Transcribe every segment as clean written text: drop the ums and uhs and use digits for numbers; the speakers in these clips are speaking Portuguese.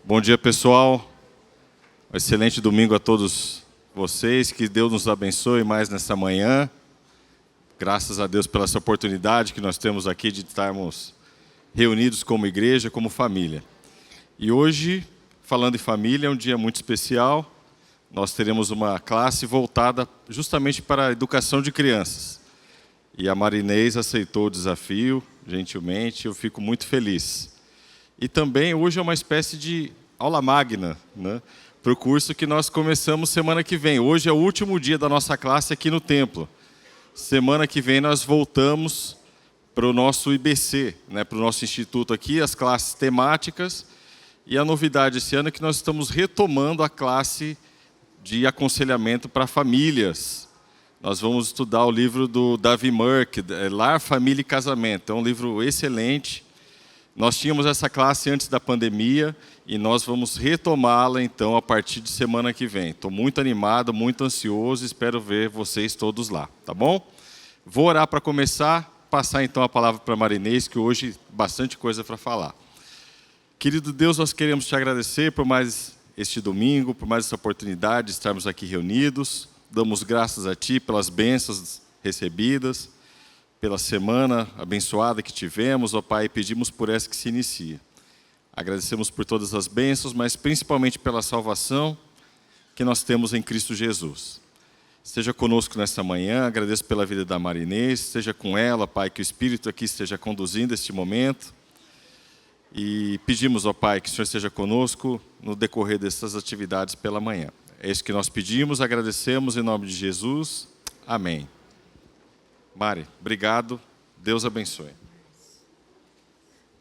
Bom dia, pessoal. Um excelente domingo a todos vocês. Que Deus nos abençoe mais nessa manhã. Graças a Deus pela essa oportunidade que nós temos aqui de estarmos reunidos como igreja, como família. E hoje, falando em família, é um dia muito especial. Nós teremos uma classe voltada justamente para a educação de crianças. E a Marinês aceitou o desafio, gentilmente, eu fico muito feliz. E também hoje é uma espécie de aula magna, né, para o curso que nós começamos semana que vem. Hoje é o último dia da nossa classe aqui no templo. Semana que vem nós voltamos para o nosso IBC, né, para o nosso instituto aqui, as classes temáticas. E a novidade esse ano é que nós estamos retomando a classe de aconselhamento para famílias. Nós vamos estudar o livro do Davi Merck, Lar, Família e Casamento. É um livro excelente. Nós tínhamos essa classe antes da pandemia e nós vamos retomá-la, então, a partir de semana que vem. Estou muito animado, muito ansioso, espero ver vocês todos lá, tá bom? Vou orar para começar, passar então a palavra para a Marinês, que hoje bastante coisa para falar. Querido Deus, nós queremos te agradecer por mais este domingo, por mais essa oportunidade de estarmos aqui reunidos. Damos graças a Ti pelas bênçãos recebidas, pela semana abençoada que tivemos, ó Pai, e pedimos por essa que se inicia. Agradecemos por todas as bênçãos, mas principalmente pela salvação que nós temos em Cristo Jesus. Esteja conosco nesta manhã, agradeço pela vida da Marinês, esteja com ela, Pai, que o Espírito aqui esteja conduzindo este momento. E pedimos, ó Pai, que o Senhor esteja conosco no decorrer dessas atividades pela manhã. É isso que nós pedimos, agradecemos em nome de Jesus. Amém. Mari, obrigado. Deus abençoe.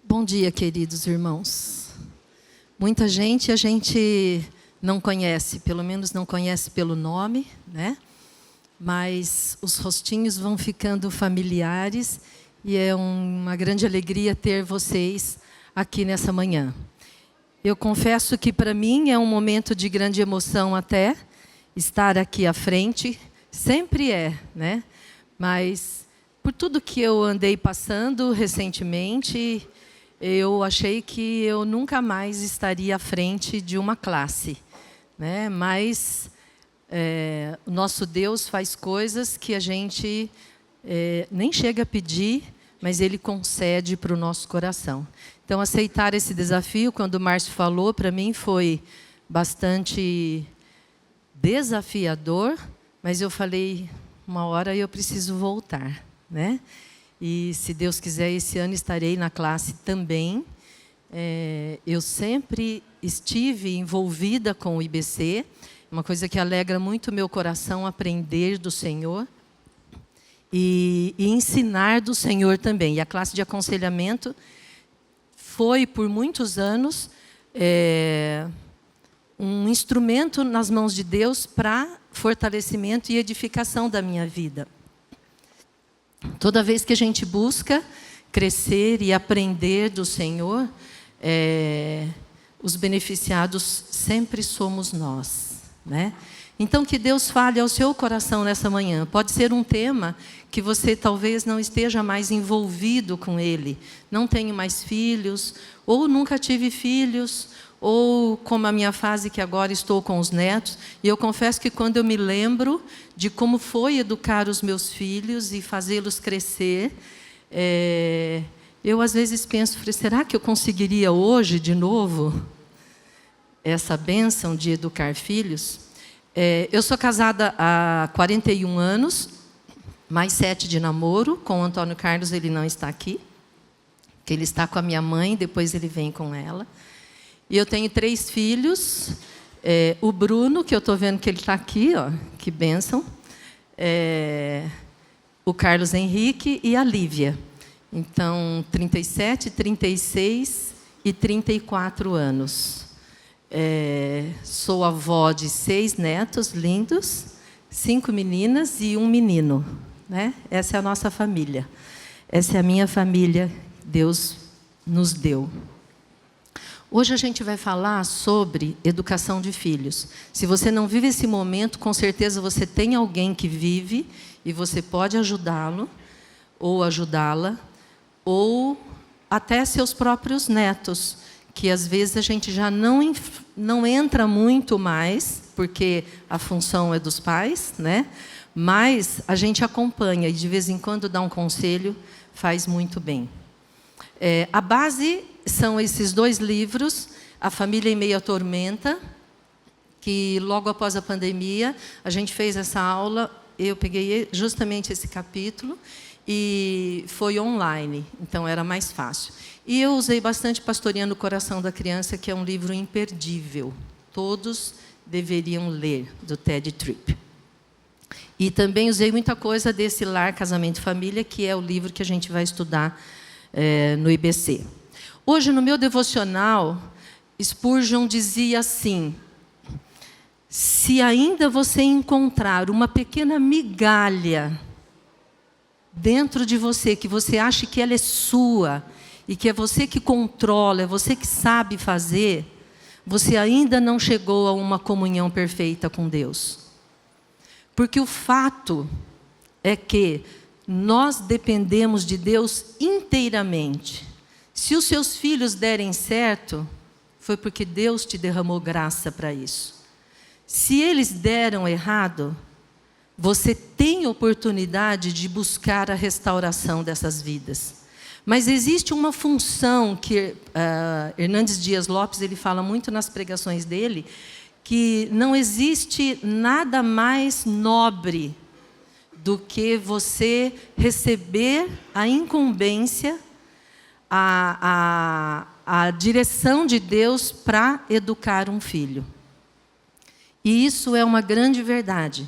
Bom dia, queridos irmãos. Muita gente a gente não conhece, pelo menos não conhece pelo nome, né? Mas os rostinhos vão ficando familiares e é uma grande alegria ter vocês aqui nessa manhã. Eu confesso que para mim é um momento de grande emoção até estar aqui à frente, sempre é, né? Mas por tudo que eu andei passando recentemente, eu achei que eu nunca mais estaria à frente de uma classe, né? Mas o nosso Deus faz coisas que a gente nem chega a pedir, mas Ele concede para o nosso coração. Então, aceitar esse desafio, quando o Márcio falou, para mim foi bastante desafiador, mas eu falei, uma hora eu preciso voltar, né? E, se Deus quiser, esse ano estarei na classe também. Eu sempre estive envolvida com o IBC, uma coisa que alegra muito o meu coração, aprender do Senhor e ensinar do Senhor também. E a classe de aconselhamento foi, por muitos anos, um instrumento nas mãos de Deus para fortalecimento e edificação da minha vida. Toda vez que a gente busca crescer e aprender do Senhor, os beneficiados sempre somos nós, né? Então, que Deus fale ao seu coração nessa manhã. Pode ser um tema que você talvez não esteja mais envolvido com ele. Não tenho mais filhos, ou nunca tive filhos, ou como a minha fase que agora estou com os netos. E eu confesso que quando eu me lembro de como foi educar os meus filhos e fazê-los crescer, eu às vezes penso, será que eu conseguiria hoje de novo essa bênção de educar filhos? Eu sou casada há 41 anos, mais 7 de namoro. Com o Antônio Carlos, ele não está aqui, porque ele está com a minha mãe, depois ele vem com ela. E eu tenho 3 filhos, o Bruno, que eu estou vendo que ele está aqui, ó, que bênção, o Carlos Henrique e a Lívia. Então, 37, 36 e 34 anos. Sou avó de 6 netos lindos, 5 meninas e 1 menino, né? Essa é a nossa família. Essa é a minha família, Deus nos deu. Hoje a gente vai falar sobre educação de filhos. Se você não vive esse momento, com certeza você tem alguém que vive e você pode ajudá-lo ou ajudá-la, ou até seus próprios netos, que às vezes a gente já não entra muito mais, porque a função é dos pais, né? Mas a gente acompanha e de vez em quando dá um conselho, faz muito bem. A base são esses 2 livros, A Família em Meio à Tormenta, que logo após a pandemia, a gente fez essa aula, eu peguei justamente esse capítulo, e foi online, então era mais fácil. E eu usei bastante Pastoreando o Coração da Criança, que é um livro imperdível. Todos deveriam ler, do Tedd Tripp. E também usei muita coisa desse Lar, Casamento e Família, que é o livro que a gente vai estudar no IBC. Hoje, no meu devocional, Spurgeon dizia assim: se ainda você encontrar uma pequena migalha dentro de você, que você acha que ela é sua, e que é você que controla, é você que sabe fazer, você ainda não chegou a uma comunhão perfeita com Deus. Porque o fato é que nós dependemos de Deus inteiramente. Se os seus filhos derem certo, foi porque Deus te derramou graça para isso. Se eles deram errado, você tem oportunidade de buscar a restauração dessas vidas. Mas existe uma função que Hernandes Dias Lopes ele fala muito nas pregações dele, que não existe nada mais nobre do que você receber a incumbência, a direção de Deus para educar um filho. E isso é uma grande verdade.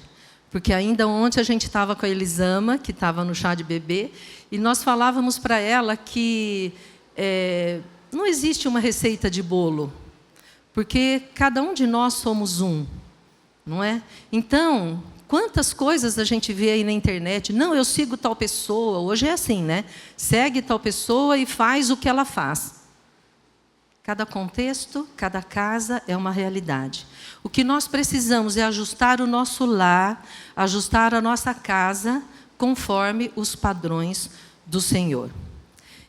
Porque ainda ontem a gente estava com a Elisama, que estava no chá de bebê, e nós falávamos para ela que não existe uma receita de bolo, porque cada um de nós somos um, não é? Então, quantas coisas a gente vê aí na internet? Não, eu sigo tal pessoa, hoje é assim, né? Segue tal pessoa e faz o que ela faz. Cada contexto, cada casa é uma realidade. O que nós precisamos é ajustar o nosso lar, ajustar a nossa casa, conforme os padrões do Senhor.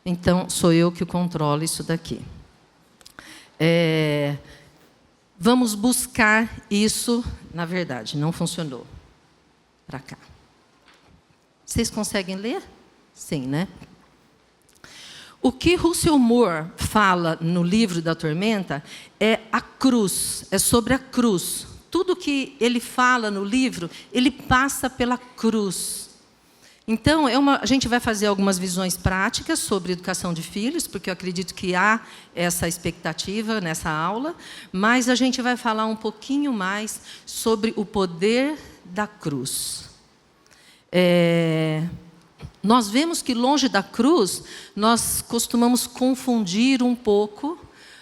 Então, sou eu que controlo isso daqui. Vamos buscar isso, na verdade, não funcionou. Para cá. Vocês conseguem ler? Sim, né? O que Russell Moore fala no livro da Tormenta é a cruz, é sobre a cruz. Tudo que ele fala no livro, ele passa pela cruz. Então, a gente vai fazer algumas visões práticas sobre educação de filhos, porque eu acredito que há essa expectativa nessa aula, mas a gente vai falar um pouquinho mais sobre o poder da cruz. Nós vemos que longe da cruz, nós costumamos confundir um pouco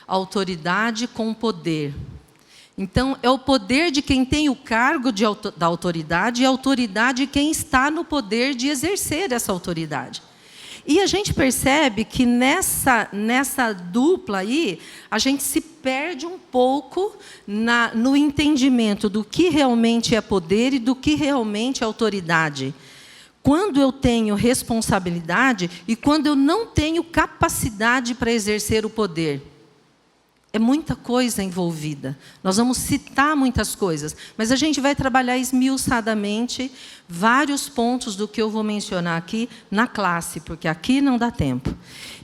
a autoridade com o poder. Então, é o poder de quem tem o cargo da autoridade e a autoridade de quem está no poder de exercer essa autoridade. E a gente percebe que nessa dupla aí, a gente se perde um pouco no entendimento do que realmente é poder e do que realmente é autoridade. Quando eu tenho responsabilidade e quando eu não tenho capacidade para exercer o poder. É muita coisa envolvida. Nós vamos citar muitas coisas, mas a gente vai trabalhar esmiuçadamente vários pontos do que eu vou mencionar aqui na classe, porque aqui não dá tempo.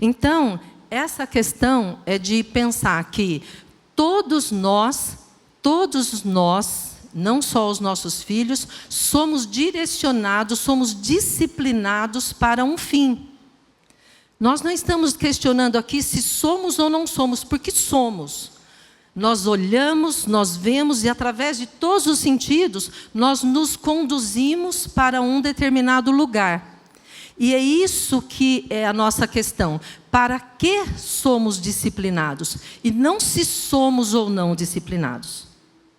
Então, essa questão é de pensar que todos nós, não só os nossos filhos, somos direcionados, somos disciplinados para um fim. Nós não estamos questionando aqui se somos ou não somos, porque somos. Nós olhamos, nós vemos e, através de todos os sentidos, nós nos conduzimos para um determinado lugar. E é isso que é a nossa questão. Para que somos disciplinados? E não se somos ou não disciplinados.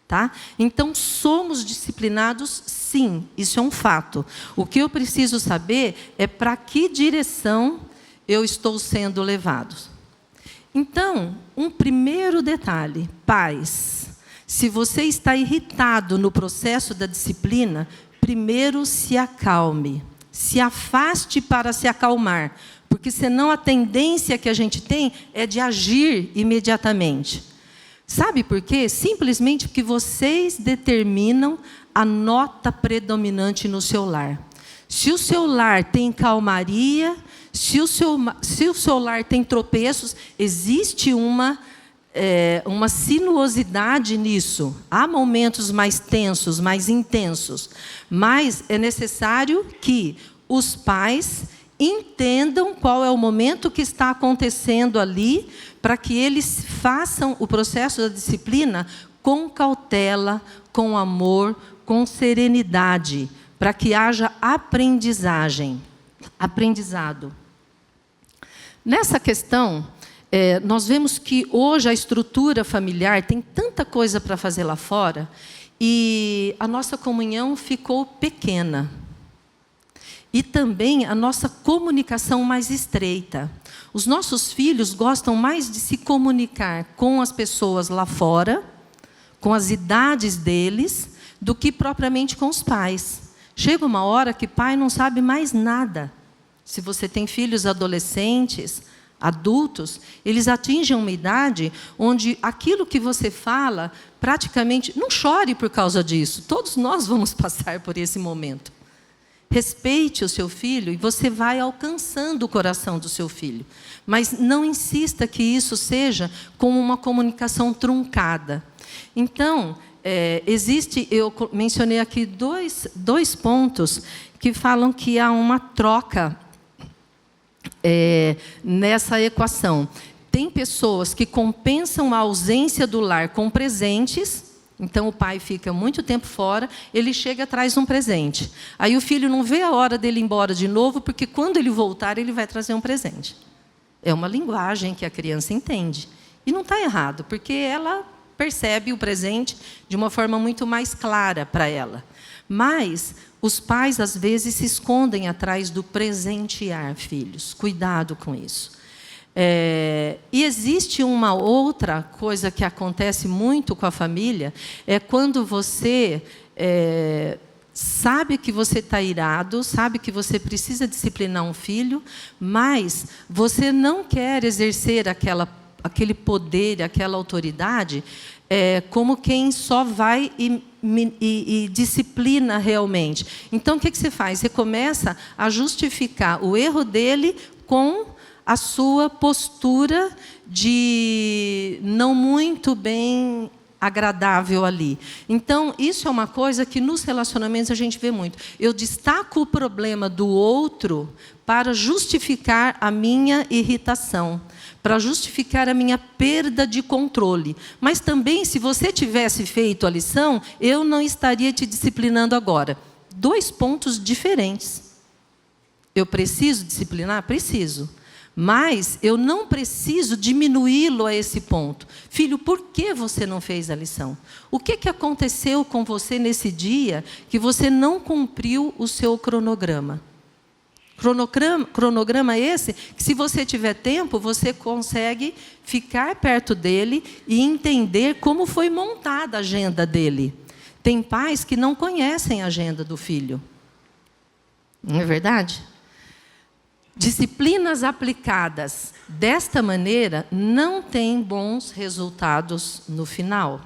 Tá? Então, somos disciplinados, sim, isso é um fato. O que eu preciso saber é para que direção eu estou sendo levado. Então, um primeiro detalhe, pais, se você está irritado no processo da disciplina, primeiro se acalme, se afaste para se acalmar, porque senão a tendência que a gente tem é de agir imediatamente. Sabe por quê? Simplesmente porque vocês determinam a nota predominante no seu lar. Se o seu lar tem calmaria, se o seu lar tem tropeços, existe uma sinuosidade nisso. Há momentos mais tensos, mais intensos, mas é necessário que os pais entendam qual é o momento que está acontecendo ali, para que eles façam o processo da disciplina com cautela, com amor, com serenidade, para que haja aprendizado. Nessa questão, nós vemos que hoje a estrutura familiar tem tanta coisa para fazer lá fora, e a nossa comunhão ficou pequena. E também a nossa comunicação mais estreita. Os nossos filhos gostam mais de se comunicar com as pessoas lá fora, com as idades deles, do que propriamente com os pais. Chega uma hora que pai não sabe mais nada. Se você tem filhos adolescentes, adultos, eles atingem uma idade onde aquilo que você fala, praticamente... Não chore por causa disso. Todos nós vamos passar por esse momento. Respeite o seu filho e você vai alcançando o coração do seu filho. Mas não insista que isso seja como uma comunicação truncada. Então, eu mencionei aqui dois pontos que falam que há uma troca nessa equação. Tem pessoas que compensam a ausência do lar com presentes. Então, o pai fica muito tempo fora, ele chega e traz um presente. Aí o filho não vê a hora dele ir embora de novo, porque quando ele voltar, ele vai trazer um presente. É uma linguagem que a criança entende. E não está errado, porque ela percebe o presente de uma forma muito mais clara para ela. Mas os pais, às vezes, se escondem atrás do presentear filhos. Cuidado com isso. E existe uma outra coisa que acontece muito com a família, é quando você sabe que você está irado, sabe que você precisa disciplinar um filho, mas você não quer exercer aquele poder, aquela autoridade, como quem só vai e disciplina realmente. Então, o que você faz? Você começa a justificar o erro dele com a sua postura de não muito bem agradável ali. Então, isso é uma coisa que nos relacionamentos a gente vê muito. Eu destaco o problema do outro para justificar a minha irritação, para justificar a minha perda de controle. Mas também, se você tivesse feito a lição, eu não estaria te disciplinando agora. 2 pontos diferentes. Eu preciso disciplinar? Preciso. Mas eu não preciso diminuí-lo a esse ponto. Filho, por que você não fez a lição? O que aconteceu com você nesse dia que você não cumpriu o seu cronograma? Cronograma esse que, se você tiver tempo, você consegue ficar perto dele e entender como foi montada a agenda dele. Tem pais que não conhecem a agenda do filho. Não é verdade? Disciplinas aplicadas desta maneira não têm bons resultados no final.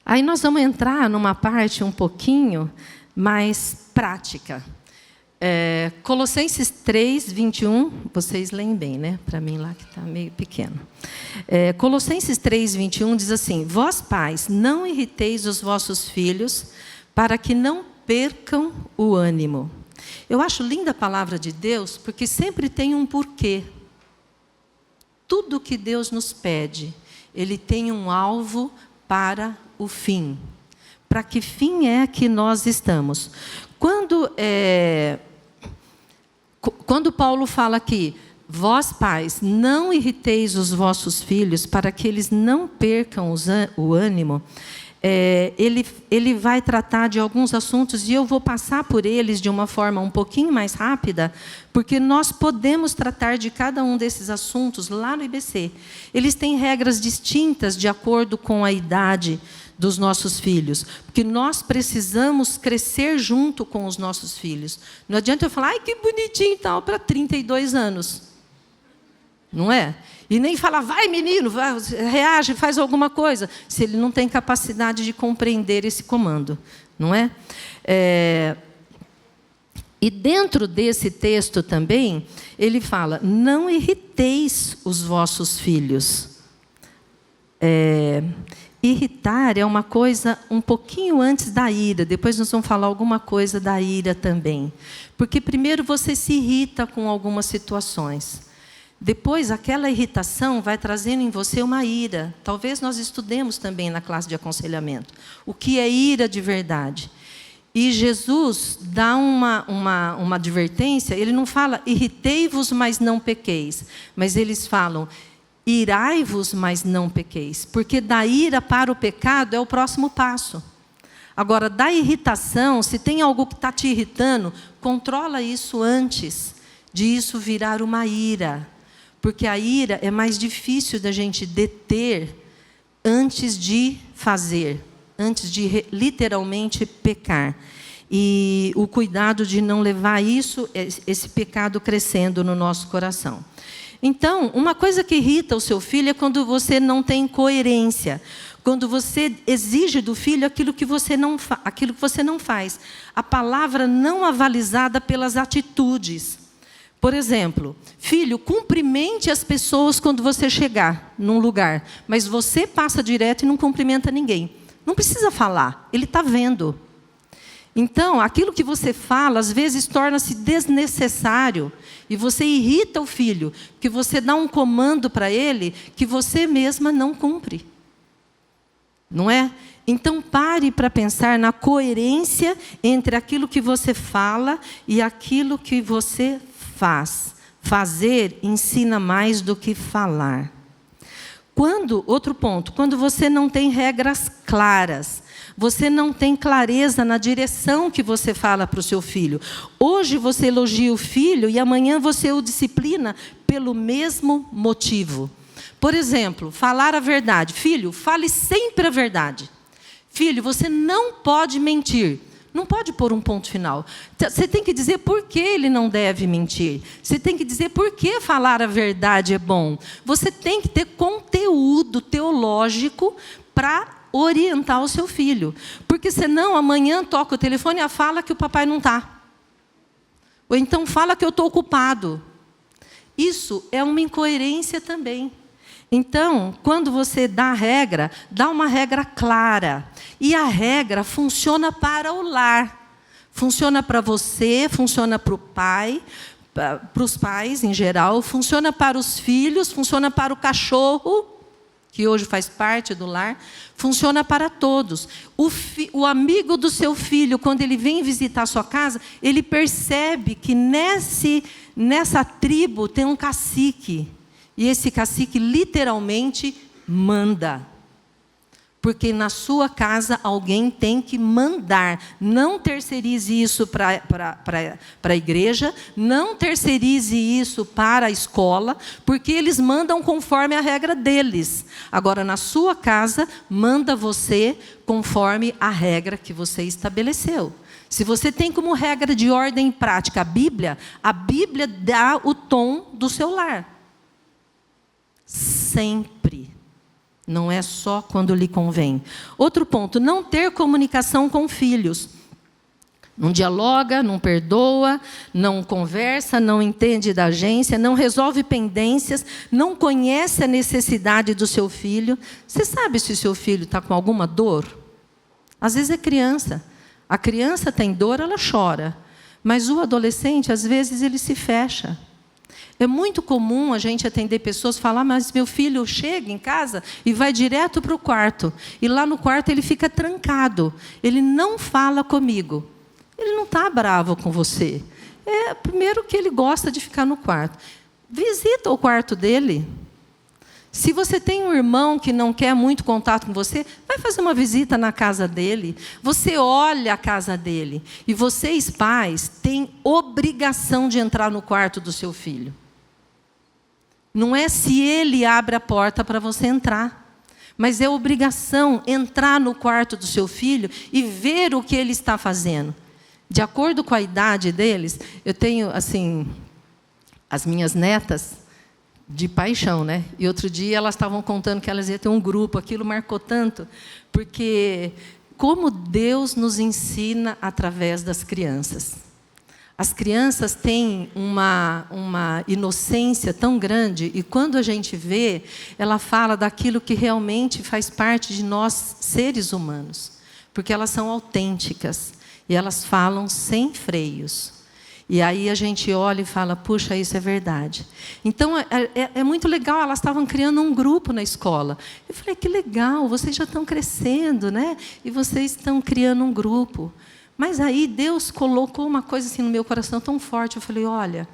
Aí nós vamos entrar numa parte um pouquinho mais prática. Colossenses 3, 21, vocês leem bem, né? Para mim lá que está meio pequeno. Colossenses 3, 21 diz assim: Vós, pais, não irriteis os vossos filhos, para que não percam o ânimo. Eu acho linda a palavra de Deus, porque sempre tem um porquê. Tudo que Deus nos pede, Ele tem um alvo para o fim. Para que fim é que nós estamos? Quando Paulo fala aqui, vós, pais, não irriteis os vossos filhos, para que eles não percam o ânimo, ele vai tratar de alguns assuntos, e eu vou passar por eles de uma forma um pouquinho mais rápida, porque nós podemos tratar de cada um desses assuntos lá no IBC. Eles têm regras distintas de acordo com a idade dos nossos filhos, porque nós precisamos crescer junto com os nossos filhos. Não adianta eu falar, ai, que bonitinho e tal, para 32 anos. Não é? E nem falar, vai menino, vai, reage, faz alguma coisa, se ele não tem capacidade de compreender esse comando. Não é? E dentro desse texto também, ele fala, não irriteis os vossos filhos. Irritar é uma coisa um pouquinho antes da ira, depois nós vamos falar alguma coisa da ira também. Porque primeiro você se irrita com algumas situações. Depois, aquela irritação vai trazendo em você uma ira. Talvez nós estudemos também na classe de aconselhamento. O que é ira de verdade? E Jesus dá uma advertência, ele não fala, irritei-vos, mas não pequeis. Mas eles falam, irai-vos, mas não pequeis. Porque da ira para o pecado é o próximo passo. Agora, da irritação, se tem algo que está te irritando, controla isso antes de isso virar uma ira. Porque a ira é mais difícil da gente deter antes de fazer, antes de literalmente pecar. E o cuidado de não levar esse pecado crescendo no nosso coração. Então, uma coisa que irrita o seu filho é quando você não tem coerência. Quando você exige do filho aquilo que você não faz. A palavra não avalizada pelas atitudes. Por exemplo, filho, cumprimente as pessoas quando você chegar num lugar, mas você passa direto e não cumprimenta ninguém. Não precisa falar, ele está vendo. Então, aquilo que você fala, às vezes, torna-se desnecessário e você irrita o filho, porque você dá um comando para ele que você mesma não cumpre. Não é? Então, pare para pensar na coerência entre aquilo que você fala e aquilo que você faz. Fazer ensina mais do que falar. Outro ponto, quando você não tem regras claras, você não tem clareza na direção que você fala para o seu filho. Hoje você elogia o filho e amanhã você o disciplina pelo mesmo motivo. Por exemplo, falar a verdade. Filho, fale sempre a verdade. Filho, você não pode mentir. Não pode pôr um ponto final. Você tem que dizer por que ele não deve mentir. Você tem que dizer por que falar a verdade é bom. Você tem que ter conteúdo teológico para orientar o seu filho. Porque senão amanhã toca o telefone e fala que o papai não está. Ou então fala que eu estou ocupado. Isso é uma incoerência também. Então, quando você dá a regra, dá uma regra clara. E a regra funciona para o lar. Funciona para você, funciona para o pai, para os pais em geral, funciona para os filhos, funciona para o cachorro, que hoje faz parte do lar, funciona para todos. O amigo do seu filho, quando ele vem visitar a sua casa, ele percebe que nessa tribo tem um cacique. E esse cacique literalmente manda. Porque na sua casa alguém tem que mandar. Não terceirize isso para a igreja, não terceirize isso para a escola, porque eles mandam conforme a regra deles. Agora, na sua casa, manda você conforme a regra que você estabeleceu. Se você tem como regra de ordem e prática a Bíblia dá o tom do seu lar. Sempre. Não é só quando lhe convém. Outro ponto, não ter comunicação com filhos. Não dialoga, não perdoa, não conversa, não entende da agência, não resolve pendências, não conhece a necessidade do seu filho. Você sabe se o seu filho está com alguma dor? Às vezes é criança. A criança tem dor, ela chora. Mas o adolescente, às vezes, ele se fecha. É muito comum a gente atender pessoas e falar, mas meu filho chega em casa e vai direto para o quarto. E lá no quarto ele fica trancado. Ele não fala comigo. Ele não está bravo com você. Primeiro que ele gosta de ficar no quarto. Visita o quarto dele. Se você tem um irmão que não quer muito contato com você, vai fazer uma visita na casa dele. Você olha a casa dele. E vocês, pais, têm obrigação de entrar no quarto do seu filho. Não é se ele abre a porta para você entrar. mas é obrigação entrar no quarto do seu filho e ver o que ele está fazendo. De acordo com a idade deles, eu tenho, assim, as minhas netas de paixão, né? E outro dia elas estavam contando que elas iam ter um grupo, aquilo marcou tanto, porque como Deus nos ensina através das crianças. As crianças têm uma inocência tão grande, e quando a gente vê, ela fala daquilo que realmente faz parte de nós, seres humanos, porque elas são autênticas, e elas falam sem freios. E aí a gente olha e fala, puxa, isso é verdade. Então, é muito legal, elas estavam criando um grupo na escola. Eu falei, que legal, vocês já estão crescendo, né? E vocês estão criando um grupo. Mas aí Deus colocou uma coisa assim no meu coração tão forte. Eu falei, olha,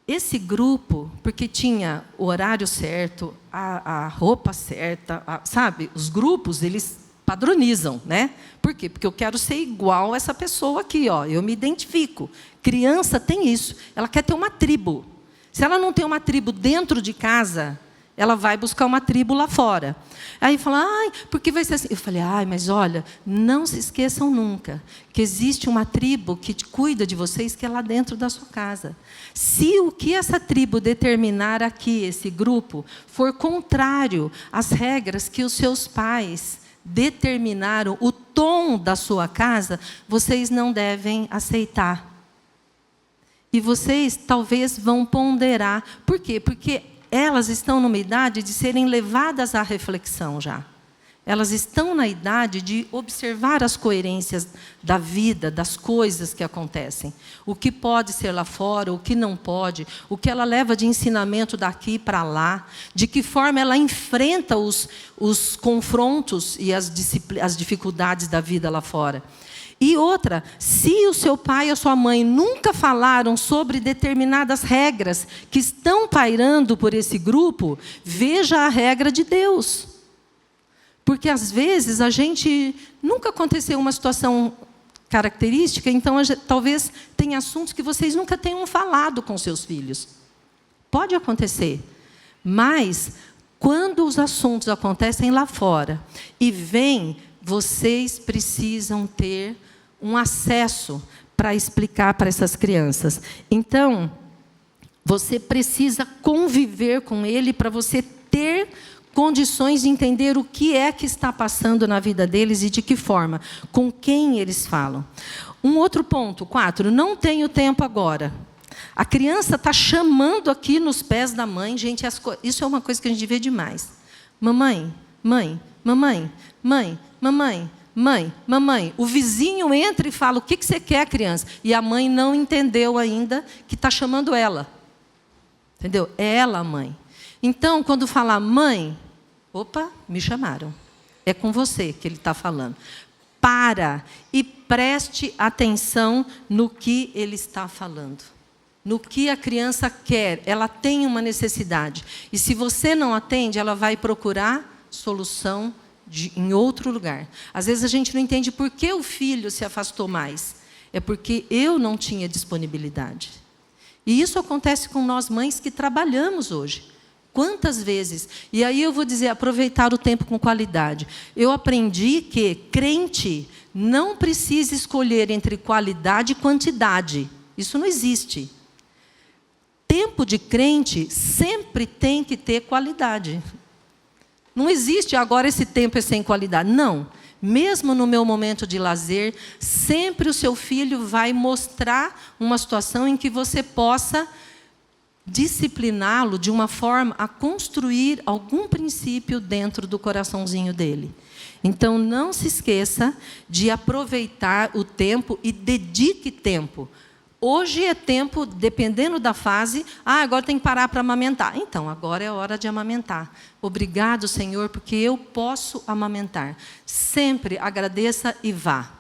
esse grupo, porque tinha o horário certo, a roupa certa, sabe? Os grupos, eles padronizam, né? Por quê? Porque eu quero ser igual a essa pessoa aqui, ó. Eu me identifico. Criança tem isso. Ela quer ter uma tribo. Se ela não tem uma tribo dentro de casa, ela vai buscar uma tribo lá fora. Aí fala, porque vai ser assim? Eu falei, mas olha, não se esqueçam nunca que existe uma tribo que cuida de vocês, que é lá dentro da sua casa. Se o que essa tribo determinar aqui, esse grupo, for contrário às regras que os seus pais determinaram, o tom da sua casa, vocês não devem aceitar. E vocês talvez vão ponderar. Por quê? Porque elas estão numa idade de serem levadas à reflexão já. Elas estão na idade de observar as coerências da vida, das coisas que acontecem. O que pode ser lá fora, o que não pode, o que ela leva de ensinamento daqui para lá, de que forma ela enfrenta os confrontos e as dificuldades da vida lá fora. E outra, se o seu pai e a sua mãe nunca falaram sobre determinadas regras que estão pairando por esse grupo, veja a regra de Deus. Porque, às vezes, a gente nunca aconteceu uma situação característica, então, talvez tenha assuntos que vocês nunca tenham falado com seus filhos. Pode acontecer. Mas, quando os assuntos acontecem lá fora e vêm, vocês precisam ter um acesso para explicar para essas crianças. Então, você precisa conviver com ele para você ter condições de entender o que é que está passando na vida deles e de que forma, com quem eles falam. Um outro ponto, 4, não tenho tempo agora. A criança está chamando aqui nos pés da mãe, gente, isso é uma coisa que a gente vê demais. Mamãe, mãe, mamãe, mãe, mamãe, mãe, mamãe. O vizinho entra e fala, o que você quer, criança? E a mãe não entendeu ainda que está chamando ela. Entendeu? É ela a mãe. Então, quando falar mãe, opa, me chamaram. É com você que ele está falando. Para e preste atenção no que ele está falando. No que a criança quer. Ela tem uma necessidade. E se você não atende, ela vai procurar solução em outro lugar. Às vezes a gente não entende por que o filho se afastou mais. É porque eu não tinha disponibilidade. E isso acontece com nós mães que trabalhamos hoje. Quantas vezes? E aí eu vou dizer, aproveitar o tempo com qualidade. Eu aprendi que crente não precisa escolher entre qualidade e quantidade. Isso não existe. Tempo de crente sempre tem que ter qualidade. Não existe agora esse tempo é sem qualidade. Não. Mesmo no meu momento de lazer, sempre o seu filho vai mostrar uma situação em que você possa discipliná-lo de uma forma a construir algum princípio dentro do coraçãozinho dele. Então, não se esqueça de aproveitar o tempo e dedique tempo. Hoje é tempo, dependendo da fase, agora tem que parar para amamentar. Então, agora é hora de amamentar. Obrigado, Senhor, porque eu posso amamentar. Sempre agradeça e vá.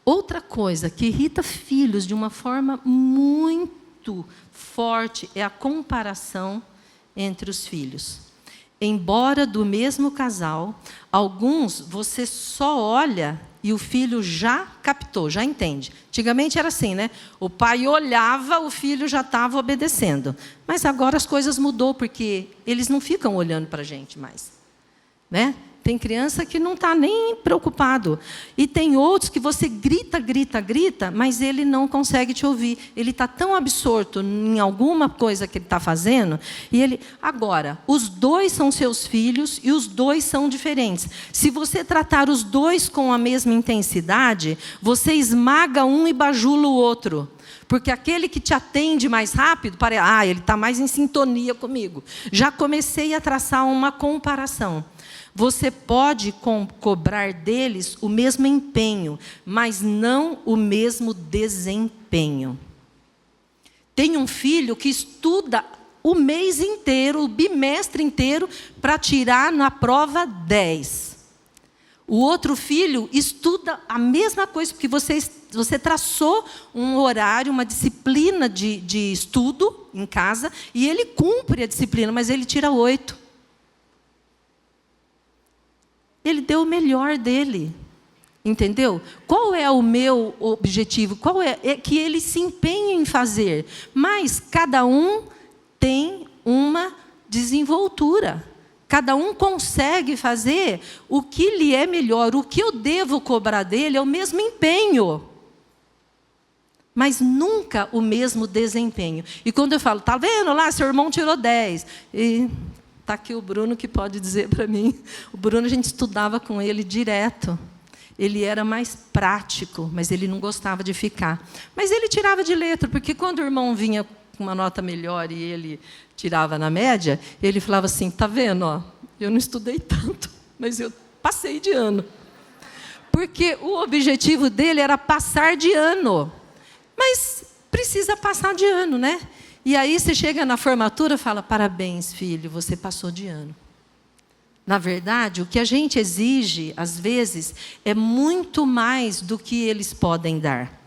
Outra coisa que irrita filhos de uma forma muito forte é a comparação entre os filhos. Embora do mesmo casal, alguns você só olha e o filho já captou, já entende. Antigamente era assim, né? O pai olhava, o filho já estava obedecendo. Mas agora as coisas mudou, porque eles não ficam olhando para a gente mais. né? Tem criança que não está nem preocupado. E tem outros que você grita, grita, grita, mas ele não consegue te ouvir. Ele está tão absorto em alguma coisa que ele está fazendo. E ele... Agora, os dois são seus filhos e os dois são diferentes. Se você tratar os dois com a mesma intensidade, você esmaga um e bajula o outro. Porque aquele que te atende mais rápido, ele está mais em sintonia comigo. Já comecei a traçar uma comparação. Você pode cobrar deles o mesmo empenho, mas não o mesmo desempenho. Tem um filho que estuda o mês inteiro, o bimestre inteiro, para tirar na prova 10. O outro filho estuda a mesma coisa, porque você traçou um horário, uma disciplina de estudo em casa, e ele cumpre a disciplina, mas ele tira 8. Ele deu o melhor dele. Entendeu? Qual é o meu objetivo? Qual é que ele se empenhe em fazer? Mas cada um tem uma desenvoltura. Cada um consegue fazer o que lhe é melhor. O que eu devo cobrar dele é o mesmo empenho, mas nunca o mesmo desempenho. E quando eu falo, está vendo lá, seu irmão tirou 10. E está aqui o Bruno que pode dizer para mim. O Bruno, a gente estudava com ele direto. Ele era mais prático, mas ele não gostava de ficar. Mas ele tirava de letra, porque quando o irmão vinha com uma nota melhor e ele tirava na média, ele falava assim, está vendo? Ó, eu não estudei tanto, mas eu passei de ano. Porque o objetivo dele era passar de ano. Mas precisa passar de ano, né? E aí você chega na formatura e fala, parabéns, filho, você passou de ano. Na verdade, o que a gente exige, às vezes, é muito mais do que eles podem dar.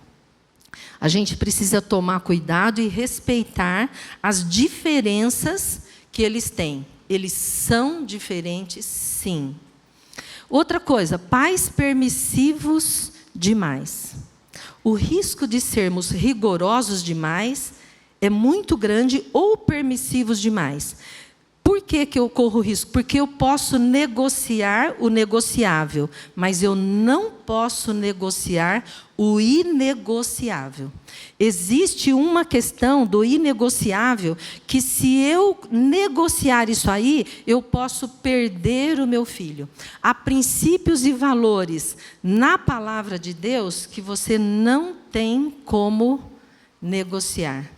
A gente precisa tomar cuidado e respeitar as diferenças que eles têm. Eles são diferentes, sim. Outra coisa, pais permissivos demais. O risco de sermos rigorosos demais é muito grande ou permissivos demais. Por que eu corro risco? Porque eu posso negociar o negociável, mas eu não posso negociar o inegociável. Existe uma questão do inegociável que, se eu negociar isso aí, eu posso perder o meu filho. Há princípios e valores na palavra de Deus que você não tem como negociar.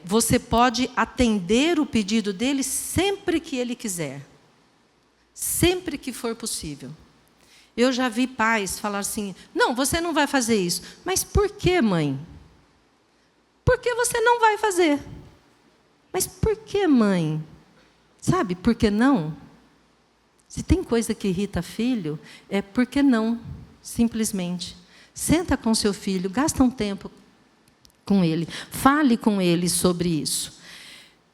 Você pode atender o pedido dele sempre que ele quiser. Sempre que for possível. Eu já vi pais falar assim, não, você não vai fazer isso. Mas por que, mãe? Por que você não vai fazer? Mas por que, mãe? Sabe, por que não? Se tem coisa que irrita filho, é por que não, simplesmente. Senta com seu filho, gasta um tempo com ele, fale com ele sobre isso.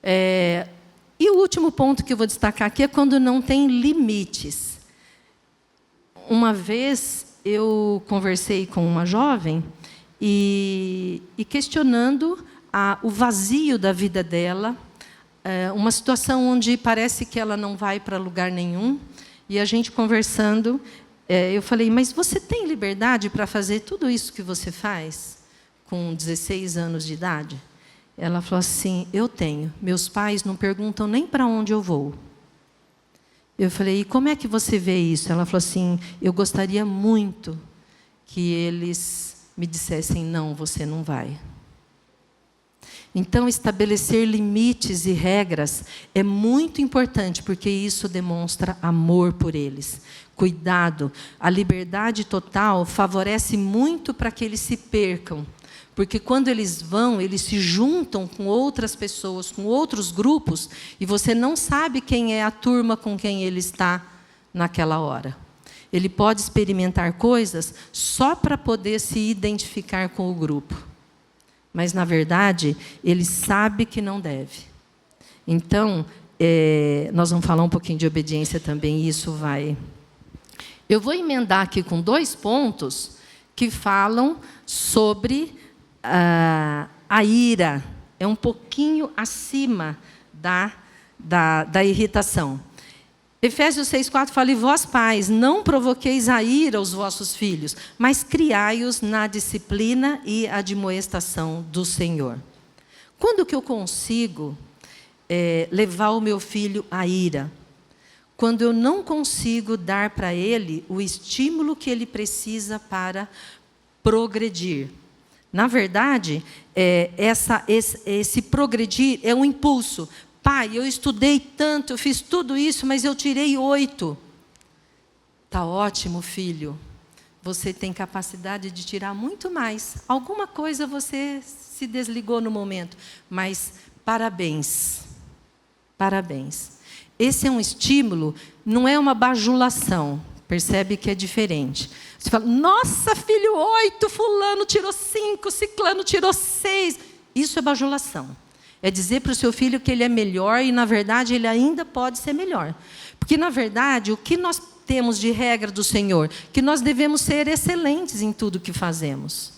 E o último ponto que eu vou destacar aqui é quando não tem limites. Uma vez eu conversei com uma jovem e questionando o vazio da vida dela, uma situação onde parece que ela não vai para lugar nenhum, e a gente conversando, eu falei, mas você tem liberdade para fazer tudo isso que você faz? Com 16 anos de idade? Ela falou assim, eu tenho. Meus pais não perguntam nem para onde eu vou. Eu falei, e como é que você vê isso? Ela falou assim, eu gostaria muito que eles me dissessem, não, você não vai. Então, estabelecer limites e regras é muito importante, porque isso demonstra amor por eles. Cuidado, a liberdade total favorece muito para que eles se percam. Porque quando eles vão, eles se juntam com outras pessoas, com outros grupos, e você não sabe quem é a turma com quem ele está naquela hora. Ele pode experimentar coisas só para poder se identificar com o grupo. Mas, na verdade, ele sabe que não deve. Então, nós vamos falar um pouquinho de obediência também, e isso vai... Eu vou emendar aqui com 2 pontos que falam sobre a ira. É um pouquinho acima da irritação. Efésios 6,4 fala: e vós, pais, não provoqueis a ira aos vossos filhos, mas criai-os na disciplina e admoestação do Senhor. Quando que eu consigo levar o meu filho à ira? Quando eu não consigo dar para ele o estímulo que ele precisa para progredir. Na verdade, esse progredir é um impulso. Pai, eu estudei tanto, eu fiz tudo isso, mas eu tirei 8. Está ótimo, filho. Você tem capacidade de tirar muito mais. Alguma coisa você se desligou no momento, mas parabéns. Parabéns. Esse é um estímulo, não é uma bajulação. Percebe que é diferente. Você fala: nossa, filho, 8, fulano tirou 5, ciclano tirou 6. Isso é bajulação. É dizer para o seu filho que ele é melhor e, na verdade, ele ainda pode ser melhor. Porque, na verdade, o que nós temos de regra do Senhor? Que nós devemos ser excelentes em tudo que fazemos.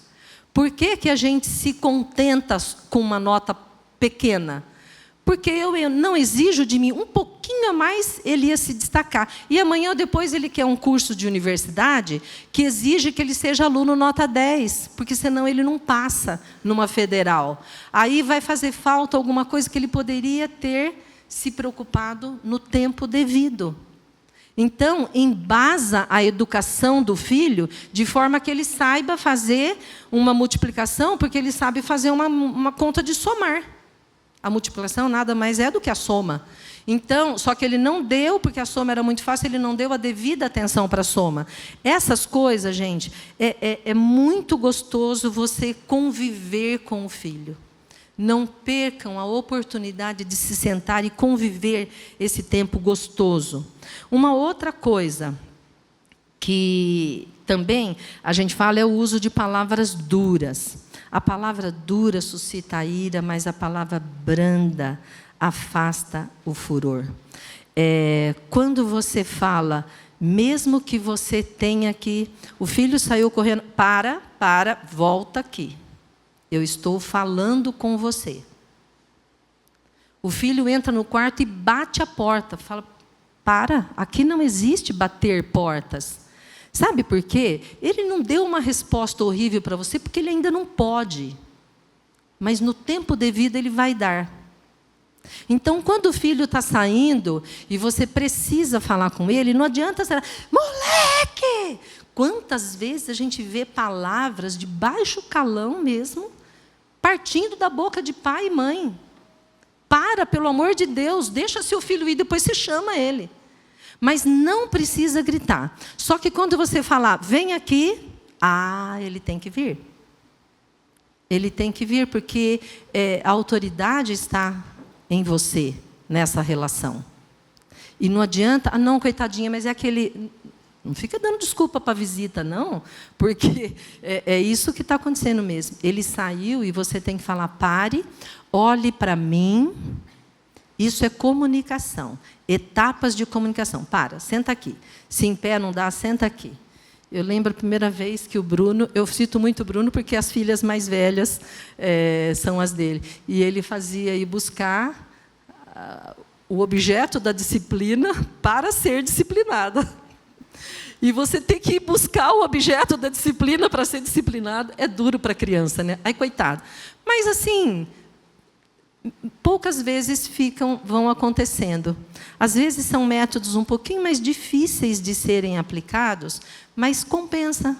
Por que que a gente se contenta com uma nota pequena? Porque eu não exijo de mim um pouquinho a mais, ele ia se destacar. E amanhã ou depois ele quer um curso de universidade que exige que ele seja aluno nota 10, porque senão ele não passa numa federal. Aí vai fazer falta alguma coisa que ele poderia ter se preocupado no tempo devido. Então, embasa a educação do filho de forma que ele saiba fazer uma multiplicação, porque ele sabe fazer uma conta de somar. A multiplicação nada mais é do que a soma. Então, só que ele não deu, porque a soma era muito fácil, ele não deu a devida atenção para a soma. Essas coisas, gente, é muito gostoso você conviver com o filho. Não percam a oportunidade de se sentar e conviver esse tempo gostoso. Uma outra coisa que também a gente fala é o uso de palavras duras. A palavra dura suscita a ira, mas a palavra branda afasta o furor. Quando você fala, mesmo que você tenha que... O filho saiu correndo, para, volta aqui. Eu estou falando com você. O filho entra no quarto e bate a porta. Fala: para, aqui não existe bater portas. Sabe por quê? Ele não deu uma resposta horrível para você, porque ele ainda não pode. Mas no tempo devido ele vai dar. Então, quando o filho está saindo e você precisa falar com ele, não adianta ser: moleque! Quantas vezes a gente vê palavras de baixo calão mesmo, partindo da boca de pai e mãe. Para, pelo amor de Deus, deixa seu filho ir, depois você chama ele. Mas não precisa gritar. Só que quando você falar: vem aqui, ele tem que vir. Ele tem que vir, porque a autoridade está em você, nessa relação. E não adianta: não, coitadinha, mas é aquele... Não fica dando desculpa para a visita, não, porque é isso que está acontecendo mesmo. Ele saiu e você tem que falar: pare, olhe para mim. Isso é comunicação, etapas de comunicação. Para, senta aqui. Se em pé não dá, senta aqui. Eu lembro a primeira vez que o Bruno, eu cito muito o Bruno porque as filhas mais velhas são as dele. E ele fazia ir buscar o objeto da disciplina para ser disciplinada. E você ter que ir buscar o objeto da disciplina para ser disciplinado é duro para a criança, né? Ai, coitado. Mas assim... poucas vezes vão acontecendo. Às vezes são métodos um pouquinho mais difíceis de serem aplicados, mas compensa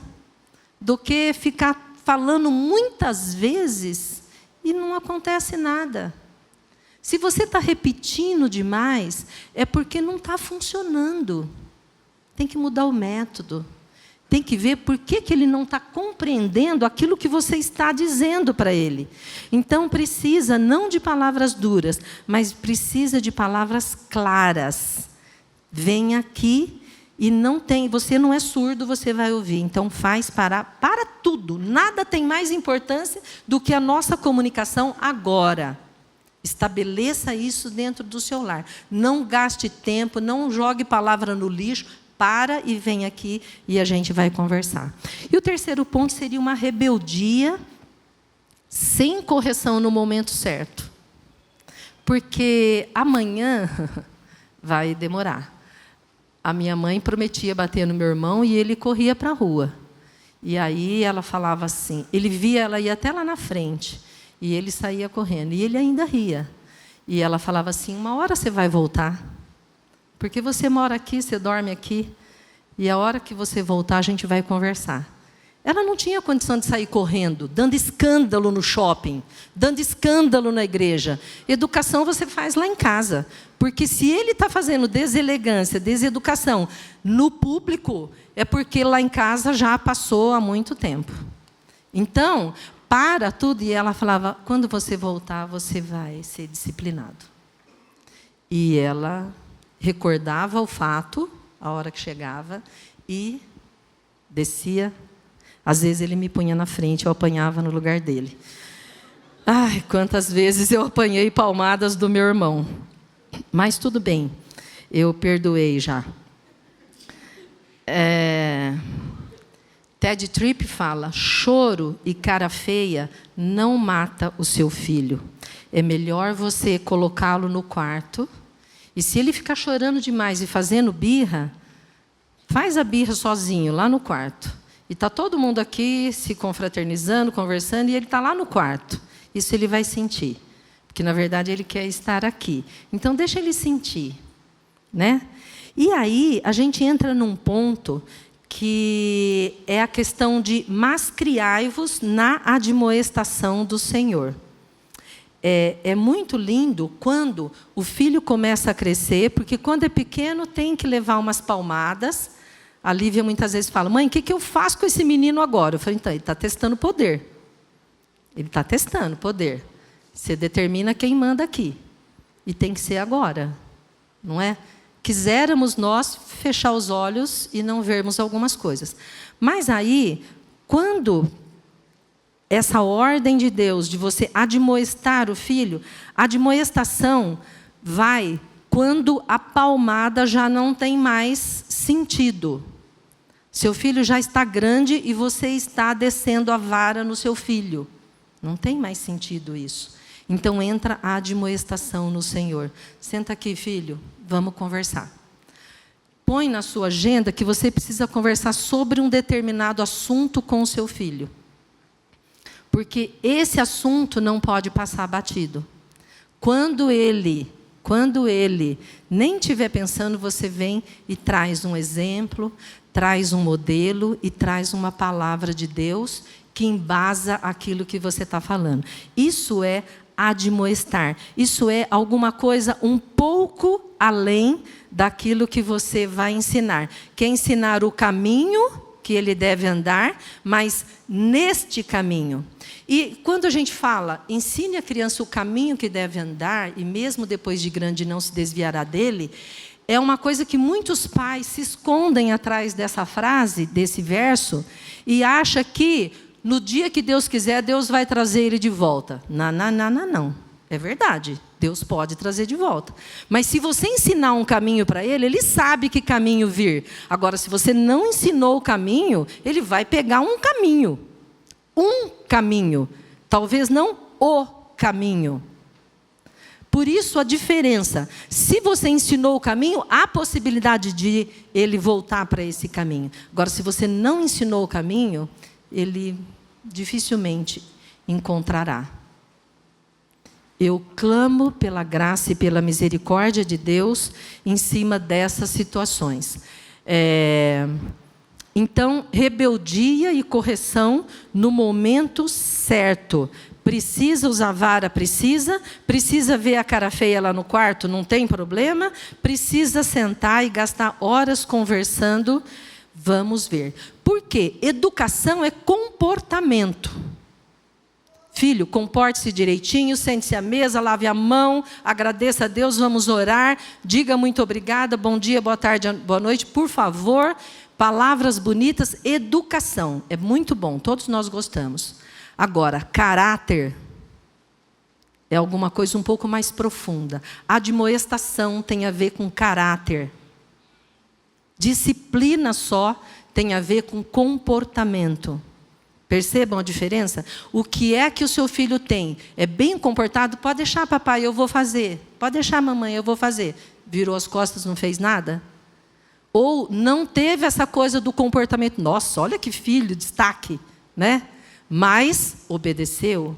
do que ficar falando muitas vezes e não acontece nada. Se você está repetindo demais, é porque não está funcionando. Tem que mudar o método. Tem que ver por que ele não está compreendendo aquilo que você está dizendo para ele. Então, precisa não de palavras duras, mas precisa de palavras claras. Vem aqui e não tem... Você não é surdo, você vai ouvir. Então, faz para tudo. Nada tem mais importância do que a nossa comunicação agora. Estabeleça isso dentro do seu lar. Não gaste tempo, não jogue palavra no lixo. Para e vem aqui e a gente vai conversar. E o terceiro ponto seria uma rebeldia sem correção no momento certo. Porque amanhã vai demorar. a minha mãe prometia bater no meu irmão e ele corria para a rua. E aí ela falava assim, ele via ela ir até lá na frente, e ele saía correndo, e ele ainda ria. E ela falava assim, uma hora você vai voltar, porque você mora aqui, você dorme aqui, e a hora que você voltar a gente vai conversar. Ela não tinha condição de sair correndo, dando escândalo no shopping, dando escândalo na igreja. Educação você faz lá em casa. Porque se ele está fazendo deselegância, deseducação no público, é porque lá em casa já passou há muito tempo. Então, para tudo. E ela falava, quando você voltar, você vai ser disciplinado. E ela recordava o fato, a hora que chegava, e descia. Às vezes ele me punha na frente, eu apanhava no lugar dele. Ai, quantas vezes eu apanhei palmadas do meu irmão. Mas tudo bem, eu perdoei já. Ted Tripp fala, choro e cara feia não mata o seu filho. É melhor você colocá-lo no quarto, e se ele ficar chorando demais e fazendo birra, faz a birra sozinho, lá no quarto. E está todo mundo aqui se confraternizando, conversando, e ele está lá no quarto. Isso ele vai sentir. Porque, na verdade, ele quer estar aqui. Então, deixa ele sentir. Né? E aí, a gente entra num ponto que é a questão de mas criai-vos na admoestação do Senhor. É muito lindo quando o filho começa a crescer, porque quando é pequeno tem que levar umas palmadas. A Lívia muitas vezes fala, mãe, o que eu faço com esse menino agora? Eu falei, então, ele está testando poder. Ele está testando poder. Você determina quem manda aqui. E tem que ser agora. Não é? Quiséramos nós fechar os olhos e não vermos algumas coisas. Mas aí, quando essa ordem de Deus, de você admoestar o filho, a admoestação vai quando a palmada já não tem mais sentido. Seu filho já está grande e você está descendo a vara no seu filho. Não tem mais sentido isso. Então entra a admoestação no Senhor. Senta aqui, filho, vamos conversar. Põe na sua agenda que você precisa conversar sobre um determinado assunto com o seu filho. Porque esse assunto não pode passar batido. Quando ele nem estiver pensando, você vem e traz um exemplo, traz um modelo e traz uma palavra de Deus que embasa aquilo que você está falando. Isso é admoestar. Isso é alguma coisa um pouco além daquilo que você vai ensinar. Quer ensinar o caminho que ele deve andar, mas neste caminho. E quando a gente fala, ensine a criança o caminho que deve andar, e mesmo depois de grande não se desviará dele, é uma coisa que muitos pais se escondem atrás dessa frase, desse verso, e acham que no dia que Deus quiser, Deus vai trazer ele de volta. Não. É verdade, Deus pode trazer de volta. Mas se você ensinar um caminho para ele, ele sabe que caminho vir. Agora, se você não ensinou o caminho, ele vai pegar um caminho. Um caminho. Talvez não o caminho. Por isso a diferença. Se você ensinou o caminho, há possibilidade de ele voltar para esse caminho. Agora, se você não ensinou o caminho, ele dificilmente encontrará. Eu clamo pela graça e pela misericórdia de Deus em cima dessas situações. Então, rebeldia e correção no momento certo. Precisa usar vara? Precisa ver a cara feia lá no quarto? Não tem problema. Precisa sentar e gastar horas conversando? Vamos ver. Por quê? Educação é comportamento. Filho, comporte-se direitinho, sente-se à mesa, lave a mão, agradeça a Deus, vamos orar, diga muito obrigada, bom dia, boa tarde, boa noite, por favor. Palavras bonitas, educação. É muito bom, todos nós gostamos. Agora, caráter é alguma coisa um pouco mais profunda. Admoestação tem a ver com caráter. Disciplina só tem a ver com comportamento. Percebam a diferença? O que é que o seu filho tem? É bem comportado? Pode deixar, papai, eu vou fazer. Pode deixar, mamãe, eu vou fazer. Virou as costas, não fez nada? Ou não teve essa coisa do comportamento. Nossa, olha que filho, destaque, né? Mas obedeceu.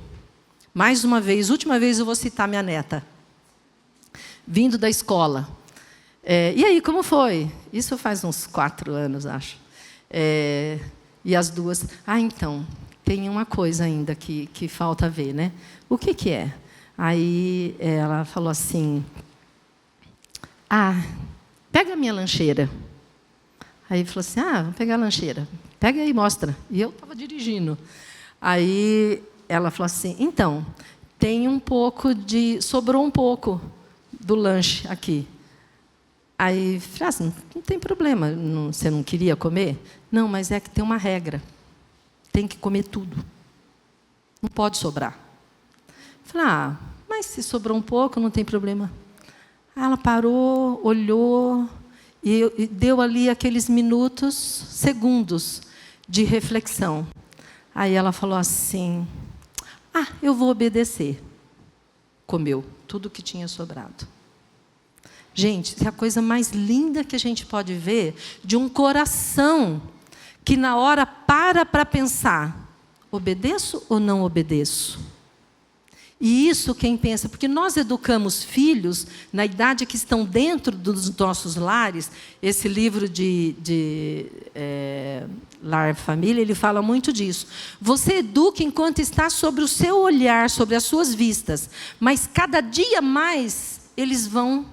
Mais uma vez, última vez eu vou citar minha neta. Vindo da escola. E aí, como foi? Isso faz uns 4 anos, acho. E as duas... então, tem uma coisa ainda que falta ver, né? O que é? Aí ela falou assim... pega a minha lancheira. Aí falou assim, vou pegar a lancheira. Pega aí e mostra. E eu estava dirigindo. Aí ela falou assim, então, tem sobrou um pouco do lanche aqui. Aí falei assim, não tem problema, você não queria comer? Não, mas é que tem uma regra. Tem que comer tudo. Não pode sobrar. Falei, mas se sobrou um pouco, não tem problema. Ela parou, olhou e deu ali aqueles minutos, segundos de reflexão. Aí ela falou assim, eu vou obedecer. Comeu tudo que tinha sobrado. Gente, é a coisa mais linda que a gente pode ver de um coração que na hora para pensar, obedeço ou não obedeço? E isso quem pensa, porque nós educamos filhos na idade que estão dentro dos nossos lares. Esse livro de Lar Família, ele fala muito disso. Você educa enquanto está sobre o seu olhar, sobre as suas vistas. Mas cada dia mais eles vão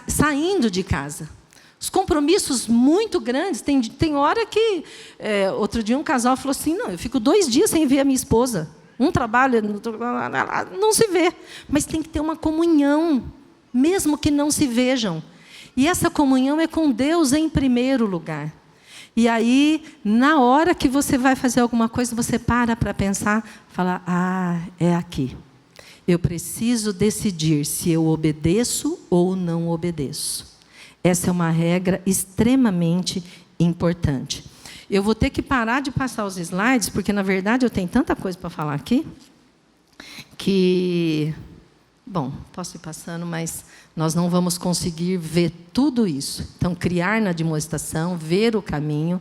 saindo de casa. Os compromissos muito grandes. Tem hora que... outro dia um casal falou assim, não, eu fico 2 dias sem ver a minha esposa. Um trabalho, não se vê. Mas tem que ter uma comunhão, mesmo que não se vejam. E essa comunhão é com Deus em primeiro lugar. E aí, na hora que você vai fazer alguma coisa, você para pensar, fala, é aqui. Eu preciso decidir se eu obedeço ou não obedeço. Essa é uma regra extremamente importante. Eu vou ter que parar de passar os slides, porque, na verdade, eu tenho tanta coisa para falar aqui, que... Bom, posso ir passando, mas nós não vamos conseguir ver tudo isso. Então, criar na demonstração, ver o caminho.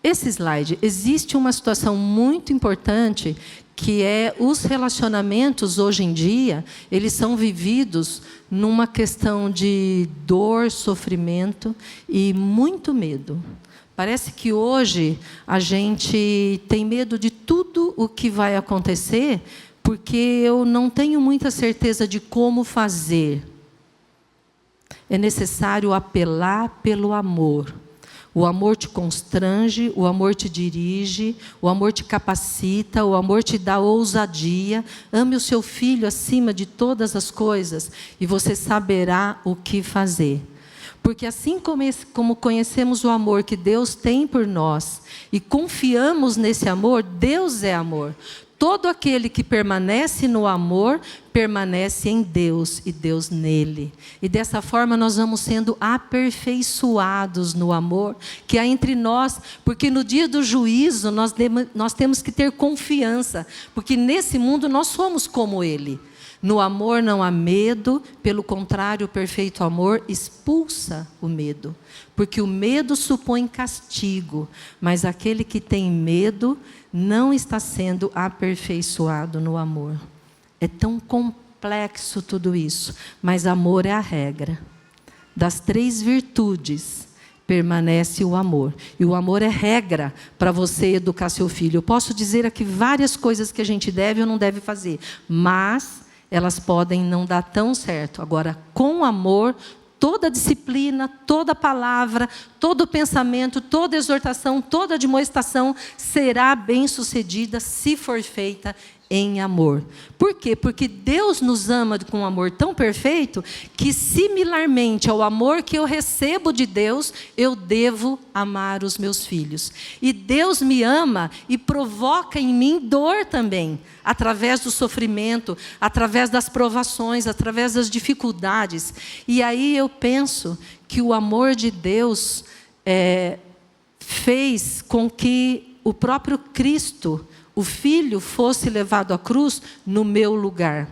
Esse slide, existe uma situação muito importante, que é os relacionamentos, hoje em dia, eles são vividos numa questão de dor, sofrimento e muito medo. Parece que hoje a gente tem medo de tudo o que vai acontecer, porque eu não tenho muita certeza de como fazer. É necessário apelar pelo amor. O amor te constrange, o amor te dirige, o amor te capacita, o amor te dá ousadia. Ame o seu filho acima de todas as coisas e você saberá o que fazer. Porque assim como conhecemos o amor que Deus tem por nós e confiamos nesse amor, Deus é amor. Todo aquele que permanece no amor, permanece em Deus e Deus nele. E dessa forma nós vamos sendo aperfeiçoados no amor que há entre nós, porque no dia do juízo nós temos que ter confiança, porque nesse mundo nós somos como ele. No amor não há medo, pelo contrário, o perfeito amor expulsa o medo. Porque o medo supõe castigo, mas aquele que tem medo não está sendo aperfeiçoado no amor. É tão complexo tudo isso, mas amor é a regra. Das 3 virtudes, permanece o amor. E o amor é regra para você educar seu filho. Eu posso dizer aqui várias coisas que a gente deve ou não deve fazer, mas elas podem não dar tão certo. Agora, com amor, toda disciplina, toda palavra, todo pensamento, toda exortação, toda admoestação será bem-sucedida se for feita em amor. Por quê? Porque Deus nos ama com um amor tão perfeito que, similarmente ao amor que eu recebo de Deus, eu devo amar os meus filhos. E Deus me ama e provoca em mim dor também, através do sofrimento, através das provações, através das dificuldades. E aí eu penso que o amor de Deus fez com que o próprio Cristo, o Filho, fosse levado à cruz no meu lugar.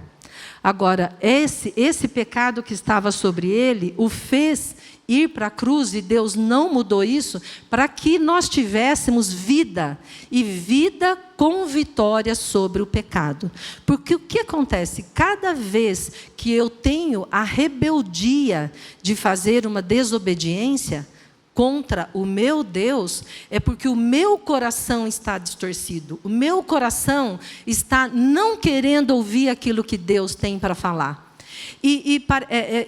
Agora, esse pecado que estava sobre ele o fez ir para a cruz, e Deus não mudou isso, para que nós tivéssemos vida, e vida com vitória sobre o pecado. Porque o que acontece? Cada vez que eu tenho a rebeldia de fazer uma desobediência contra o meu Deus, é porque o meu coração está distorcido. O meu coração está não querendo ouvir aquilo que Deus tem para falar.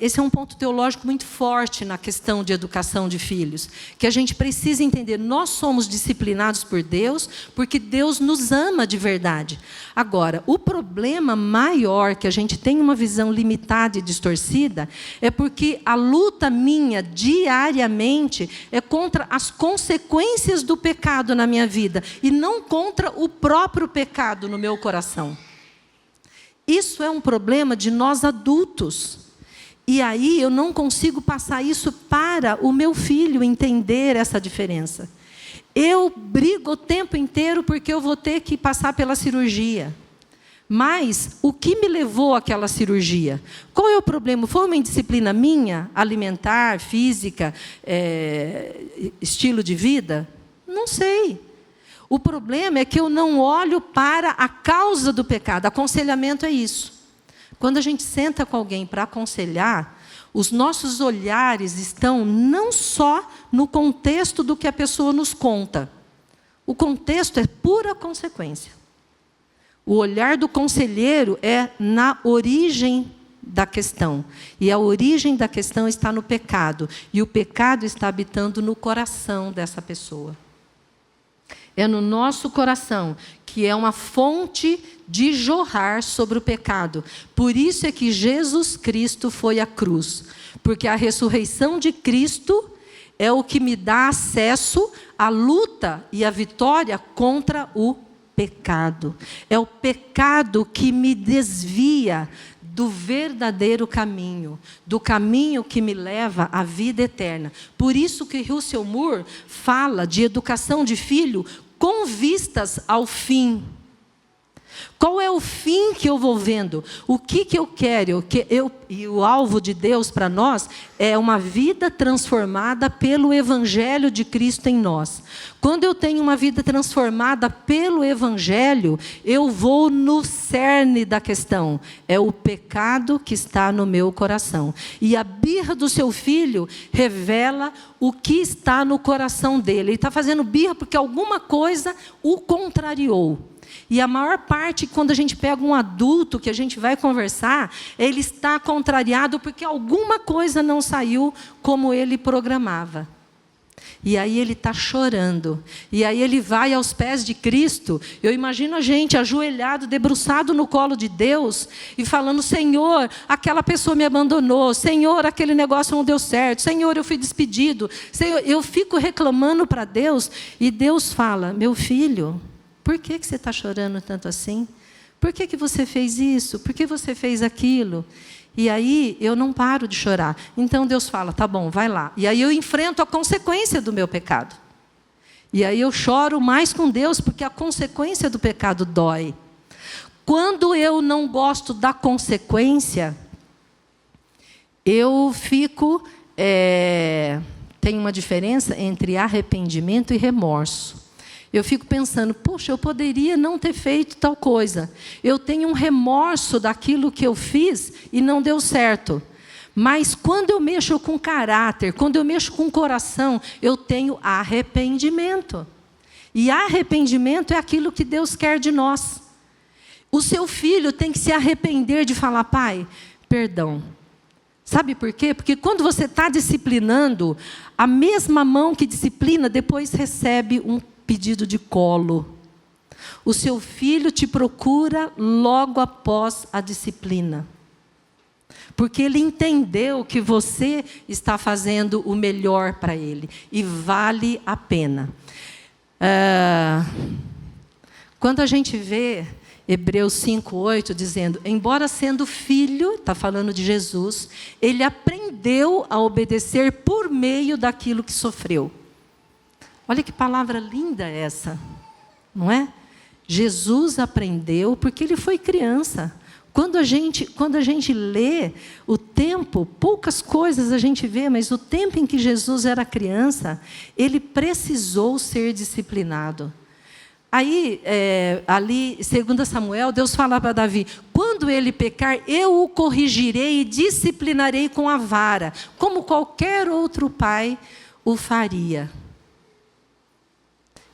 Esse é um ponto teológico muito forte na questão de educação de filhos, que a gente precisa entender. Nós somos disciplinados por Deus, porque Deus nos ama de verdade. Agora, o problema maior, que a gente tem uma visão limitada e distorcida, é porque a luta minha diariamente é contra as consequências do pecado na minha vida, e não contra o próprio pecado no meu coração. Isso é um problema de nós adultos. E aí eu não consigo passar isso para o meu filho entender essa diferença. Eu brigo o tempo inteiro porque eu vou ter que passar pela cirurgia. Mas o que me levou àquela cirurgia? Qual é o problema? Foi uma indisciplina minha? Alimentar, física, estilo de vida? Não sei. O problema é que eu não olho para a causa do pecado. Aconselhamento é isso. Quando a gente senta com alguém para aconselhar, os nossos olhares estão não só no contexto do que a pessoa nos conta. O contexto é pura consequência. O olhar do conselheiro é na origem da questão. E a origem da questão está no pecado. E o pecado está habitando no coração dessa pessoa. É no nosso coração, que é uma fonte de jorrar sobre o pecado. Por isso é que Jesus Cristo foi à cruz. Porque a ressurreição de Cristo é o que me dá acesso à luta e à vitória contra o pecado. É o pecado que me desvia do verdadeiro caminho, do caminho que me leva à vida eterna. Por isso que Russell Moore fala de educação de filho com vistas ao fim. Qual é o fim que eu vou vendo? O que eu quero? E o alvo de Deus para nós é uma vida transformada pelo Evangelho de Cristo em nós. Quando eu tenho uma vida transformada pelo Evangelho, eu vou no cerne da questão. É o pecado que está no meu coração. E a birra do seu filho revela o que está no coração dele. Ele está fazendo birra porque alguma coisa o contrariou. E a maior parte, quando a gente pega um adulto que a gente vai conversar, ele está contrariado porque alguma coisa não saiu como ele programava. E aí ele está chorando. E aí ele vai aos pés de Cristo. Eu imagino a gente ajoelhado, debruçado no colo de Deus e falando: Senhor, aquela pessoa me abandonou. Senhor, aquele negócio não deu certo. Senhor, eu fui despedido. Senhor, eu fico reclamando para Deus. E Deus fala: meu filho, por que você está chorando tanto assim? Por que você fez isso? Por que você fez aquilo? E aí eu não paro de chorar. Então Deus fala: tá bom, vai lá. E aí eu enfrento a consequência do meu pecado. E aí eu choro mais com Deus, porque a consequência do pecado dói. Quando eu não gosto da consequência, eu fico... tem uma diferença entre arrependimento e remorso. Eu fico pensando: puxa, eu poderia não ter feito tal coisa. Eu tenho um remorso daquilo que eu fiz e não deu certo. Mas quando eu mexo com caráter, quando eu mexo com o coração, eu tenho arrependimento. E arrependimento é aquilo que Deus quer de nós. O seu filho tem que se arrepender de falar: pai, perdão. Sabe por quê? Porque quando você está disciplinando, a mesma mão que disciplina depois recebe um pedido de colo. O seu filho te procura logo após a disciplina. Porque ele entendeu que você está fazendo o melhor para ele. E vale a pena. Quando a gente vê Hebreus 5:8 dizendo: embora sendo filho, está falando de Jesus, ele aprendeu a obedecer por meio daquilo que sofreu. Olha que palavra linda essa, não é? Jesus aprendeu porque ele foi criança. Quando a gente lê o tempo, poucas coisas a gente vê, mas o tempo em que Jesus era criança, ele precisou ser disciplinado. Aí, ali, 2 Samuel, Deus fala para Davi: quando ele pecar, eu o corrigirei e disciplinarei com a vara, como qualquer outro pai o faria.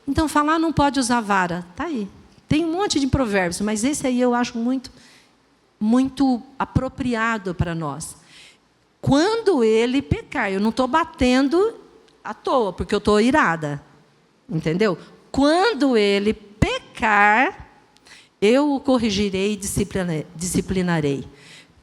Então, falar não pode usar vara, está aí. Tem um monte de provérbios, mas esse aí eu acho muito apropriado para nós. Quando ele pecar, eu não estou batendo à toa, porque eu estou irada. Entendeu? Quando ele pecar, eu o corrigirei e disciplinarei.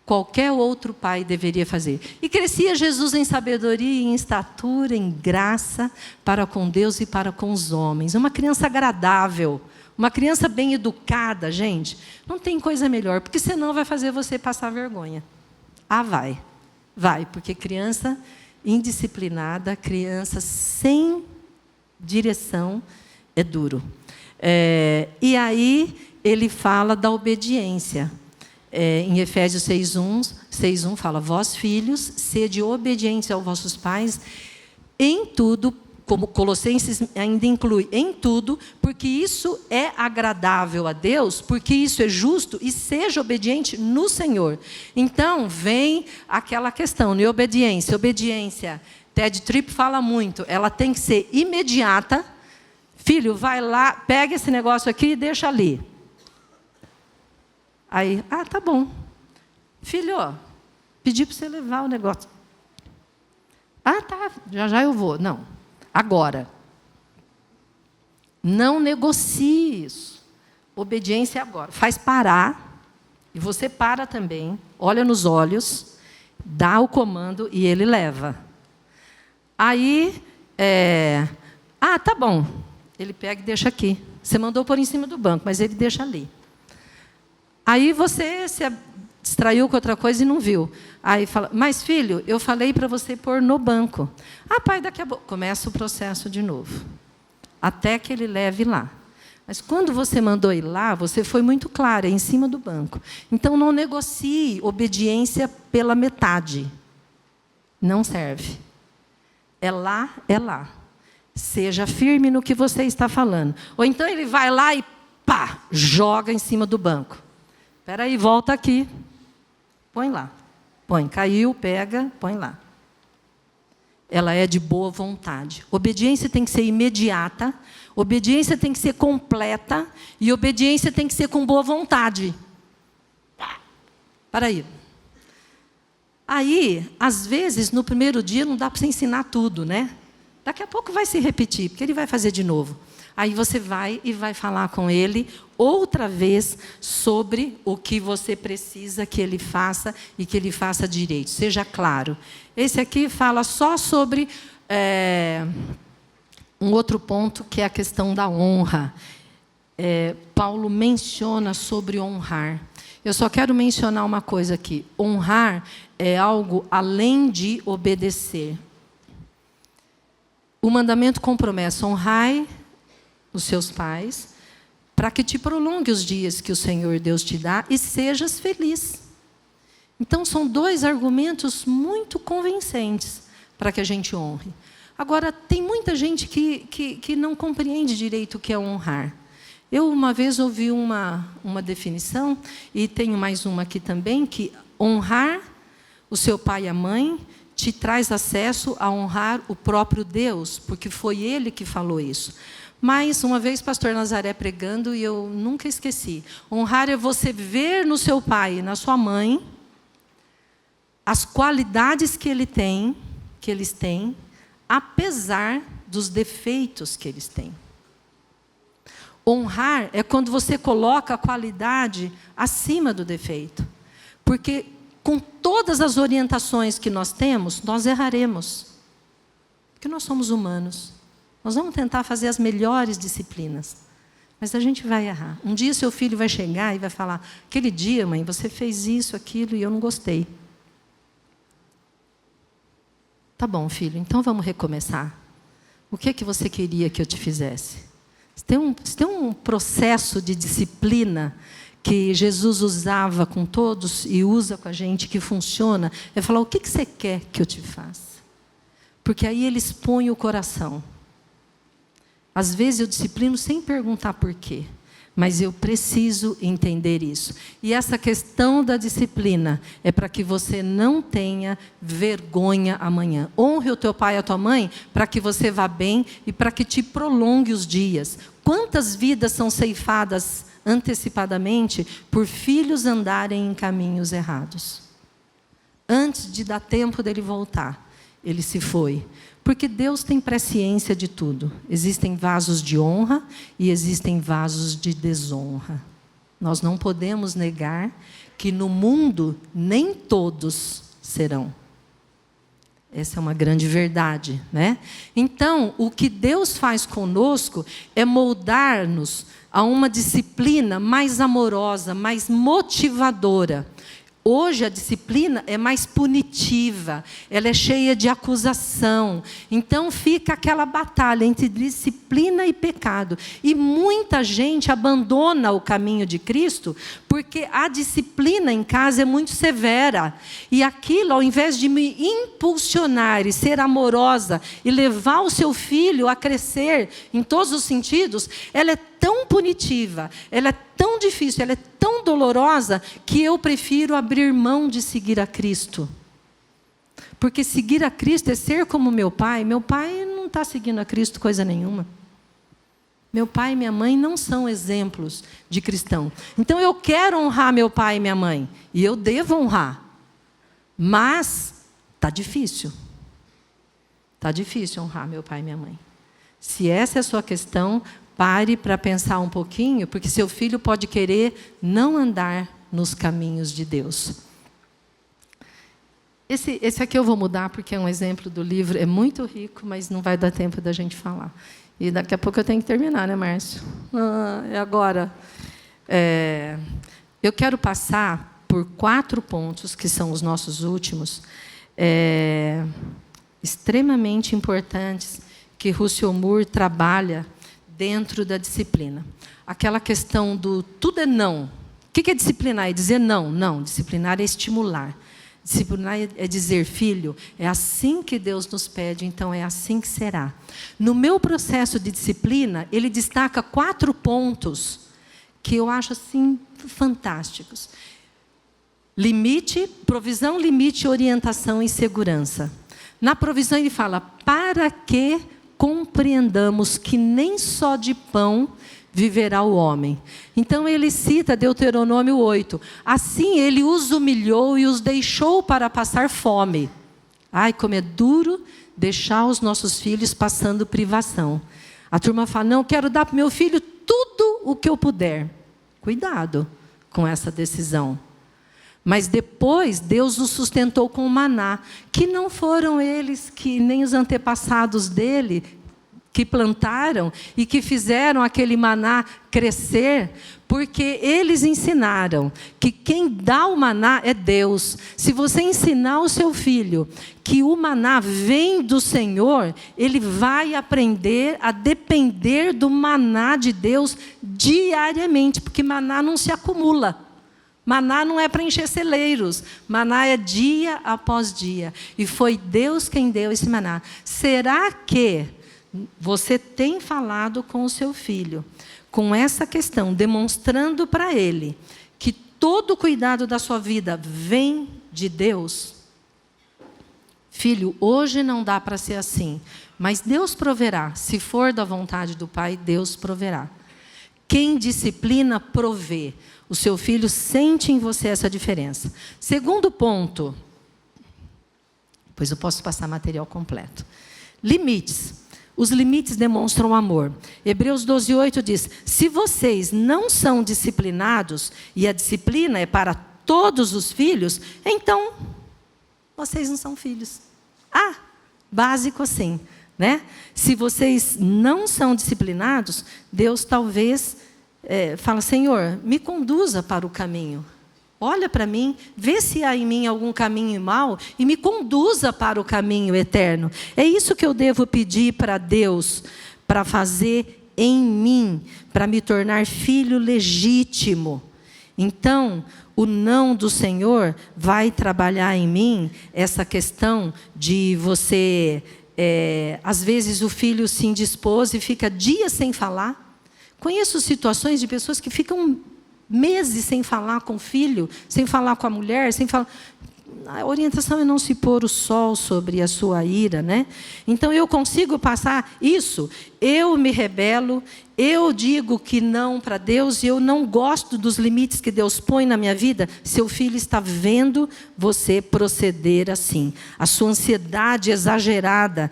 Qualquer outro pai deveria fazer. E crescia Jesus em sabedoria, em estatura, em graça, para com Deus e para com os homens. Uma criança agradável, uma criança bem educada, gente. Não tem coisa melhor, porque senão vai fazer você passar vergonha. Ah, vai. Vai, porque criança indisciplinada, criança sem direção, é duro. E aí ele fala da obediência. Em Efésios 6:1 fala: vós filhos, sede obedientes aos vossos pais em tudo, como Colossenses ainda inclui, em tudo, porque isso é agradável a Deus, porque isso é justo, e seja obediente no Senhor. Então, vem aquela questão de obediência. Obediência, Ted Tripp fala muito, ela tem que ser imediata. Filho, vai lá, pega esse negócio aqui e deixa ali. Aí, tá bom. Filho, pedi para você levar o negócio. Tá, já eu vou. Não, agora. Não negocie isso. Obediência agora. Faz parar, e você para também, olha nos olhos, dá o comando e ele leva. Aí, tá bom. Ele pega e deixa aqui. Você mandou pôr em cima do banco, mas ele deixa ali. Aí você se distraiu com outra coisa e não viu. Aí fala: mas filho, eu falei para você pôr no banco. Pai, daqui a pouco. Começa o processo de novo. Até que ele leve lá. Mas quando você mandou ir lá, você foi muito clara, em cima do banco. Então não negocie obediência pela metade. Não serve. É lá, é lá. Seja firme no que você está falando. Ou então ele vai lá e joga em cima do banco. Espera aí, volta aqui. Põe lá. Põe, caiu, pega, põe lá. Ela é de boa vontade. Obediência tem que ser imediata, obediência tem que ser completa e obediência tem que ser com boa vontade. Para aí. Aí, às vezes, no primeiro dia não dá para você ensinar tudo, né? Daqui a pouco vai se repetir, porque ele vai fazer de novo. Aí você vai e vai falar com ele outra vez sobre o que você precisa que ele faça e que ele faça direito. Seja claro. Esse aqui fala só sobre um outro ponto, que é a questão da honra. Paulo menciona sobre honrar. Eu só quero mencionar uma coisa aqui. Honrar é algo além de obedecer. O mandamento com promessa: honrai os seus pais, para que te prolongue os dias que o Senhor Deus te dá e sejas feliz. Então, são dois argumentos muito convincentes para que a gente honre. Agora, tem muita gente que não compreende direito o que é honrar. Eu, uma vez, ouvi uma definição, e tenho mais uma aqui também, que honrar o seu pai e a mãe te traz acesso a honrar o próprio Deus, porque foi ele que falou isso. Mas, uma vez, pastor Nazaré pregando, e eu nunca esqueci. Honrar é você ver no seu pai e na sua mãe as qualidades que eles têm, apesar dos defeitos que eles têm. Honrar é quando você coloca a qualidade acima do defeito. Porque, com todas as orientações que nós temos, nós erraremos. Porque nós somos humanos. Nós vamos tentar fazer as melhores disciplinas, mas a gente vai errar. Um dia seu filho vai chegar e vai falar: aquele dia, mãe, você fez isso, aquilo, e eu não gostei. Tá bom, filho, então vamos recomeçar. O que você queria que eu te fizesse? Se tem um processo de disciplina que Jesus usava com todos e usa com a gente, que funciona, é falar: o que você quer que eu te faça? Porque aí ele expõe o coração. Às vezes eu disciplino sem perguntar por quê, mas eu preciso entender isso. E essa questão da disciplina é para que você não tenha vergonha amanhã. Honre o teu pai e a tua mãe para que você vá bem e para que te prolongue os dias. Quantas vidas são ceifadas antecipadamente por filhos andarem em caminhos errados? Antes de dar tempo dele voltar, ele se foi. Porque Deus tem presciência de tudo. Existem vasos de honra e existem vasos de desonra. Nós não podemos negar que no mundo nem todos serão. Essa é uma grande verdade, né? Então, o que Deus faz conosco é moldar-nos a uma disciplina mais amorosa, mais motivadora. Hoje a disciplina é mais punitiva, ela é cheia de acusação. Então fica aquela batalha entre disciplina e pecado. E muita gente abandona o caminho de Cristo porque a disciplina em casa é muito severa. E aquilo, ao invés de me impulsionar e ser amorosa e levar o seu filho a crescer em todos os sentidos, ela é tão punitiva, ela é tão difícil, ela é tão dolorosa, que eu prefiro abrir mão de seguir a Cristo. Porque seguir a Cristo é ser como meu pai. Meu pai não está seguindo a Cristo coisa nenhuma. Meu pai e minha mãe não são exemplos de cristão. Então eu quero honrar meu pai e minha mãe, e eu devo honrar. Mas está difícil. Está difícil honrar meu pai e minha mãe. Se essa é a sua questão, pare para pensar um pouquinho, porque seu filho pode querer não andar nos caminhos de Deus. Esse aqui eu vou mudar, porque é um exemplo do livro, é muito rico, mas não vai dar tempo da gente falar. E daqui a pouco eu tenho que terminar, né, Márcio? É agora. Eu quero passar por 4 pontos, que são os nossos últimos, extremamente importantes, que Russell Moore trabalha dentro da disciplina. Aquela questão do tudo é não. O que é disciplinar? É dizer não. Não, disciplinar é estimular. Disciplinar é dizer: filho, é assim que Deus nos pede, então é assim que será. No meu processo de disciplina, ele destaca 4 pontos que eu acho assim fantásticos. Limite, provisão, limite, orientação e segurança. Na provisão ele fala: para que compreendamos que nem só de pão viverá o homem. Então ele cita Deuteronômio 8. Assim ele os humilhou e os deixou para passar fome. Ai, como é duro deixar os nossos filhos passando privação. A turma fala: não, quero dar para o meu filho tudo o que eu puder. Cuidado com essa decisão. Mas depois Deus os sustentou com o maná, que não foram eles, que nem os antepassados dele, que plantaram e que fizeram aquele maná crescer, porque eles ensinaram que quem dá o maná é Deus. Se você ensinar o seu filho que o maná vem do Senhor, ele vai aprender a depender do maná de Deus diariamente, porque maná não se acumula. Maná não é para encher celeiros. Maná é dia após dia. E foi Deus quem deu esse maná. Será que você tem falado com o seu filho com essa questão, demonstrando para ele que todo o cuidado da sua vida vem de Deus? Filho, hoje não dá para ser assim, mas Deus proverá. Se for da vontade do Pai, Deus proverá. Quem disciplina, provê. O seu filho sente em você essa diferença. Segundo ponto, pois eu posso passar material completo. Limites. Os limites demonstram amor. Hebreus 12:8 diz: se vocês não são disciplinados, e a disciplina é para todos os filhos, então vocês não são filhos. Básico assim, né? Se vocês não são disciplinados, Deus talvez fala: Senhor, me conduza para o caminho. Olha para mim, vê se há em mim algum caminho mau e me conduza para o caminho eterno. É isso que eu devo pedir para Deus, para fazer em mim, para me tornar filho legítimo. Então, o não do Senhor vai trabalhar em mim essa questão de você... às vezes o filho se indispôs e fica dias sem falar. Conheço situações de pessoas que ficam meses sem falar com o filho, sem falar com a mulher, sem falar... A orientação é não se pôr o sol sobre a sua ira, né? Então, eu consigo passar isso. Eu me rebelo, eu digo que não para Deus, e eu não gosto dos limites que Deus põe na minha vida. Seu filho está vendo você proceder assim. A sua ansiedade exagerada,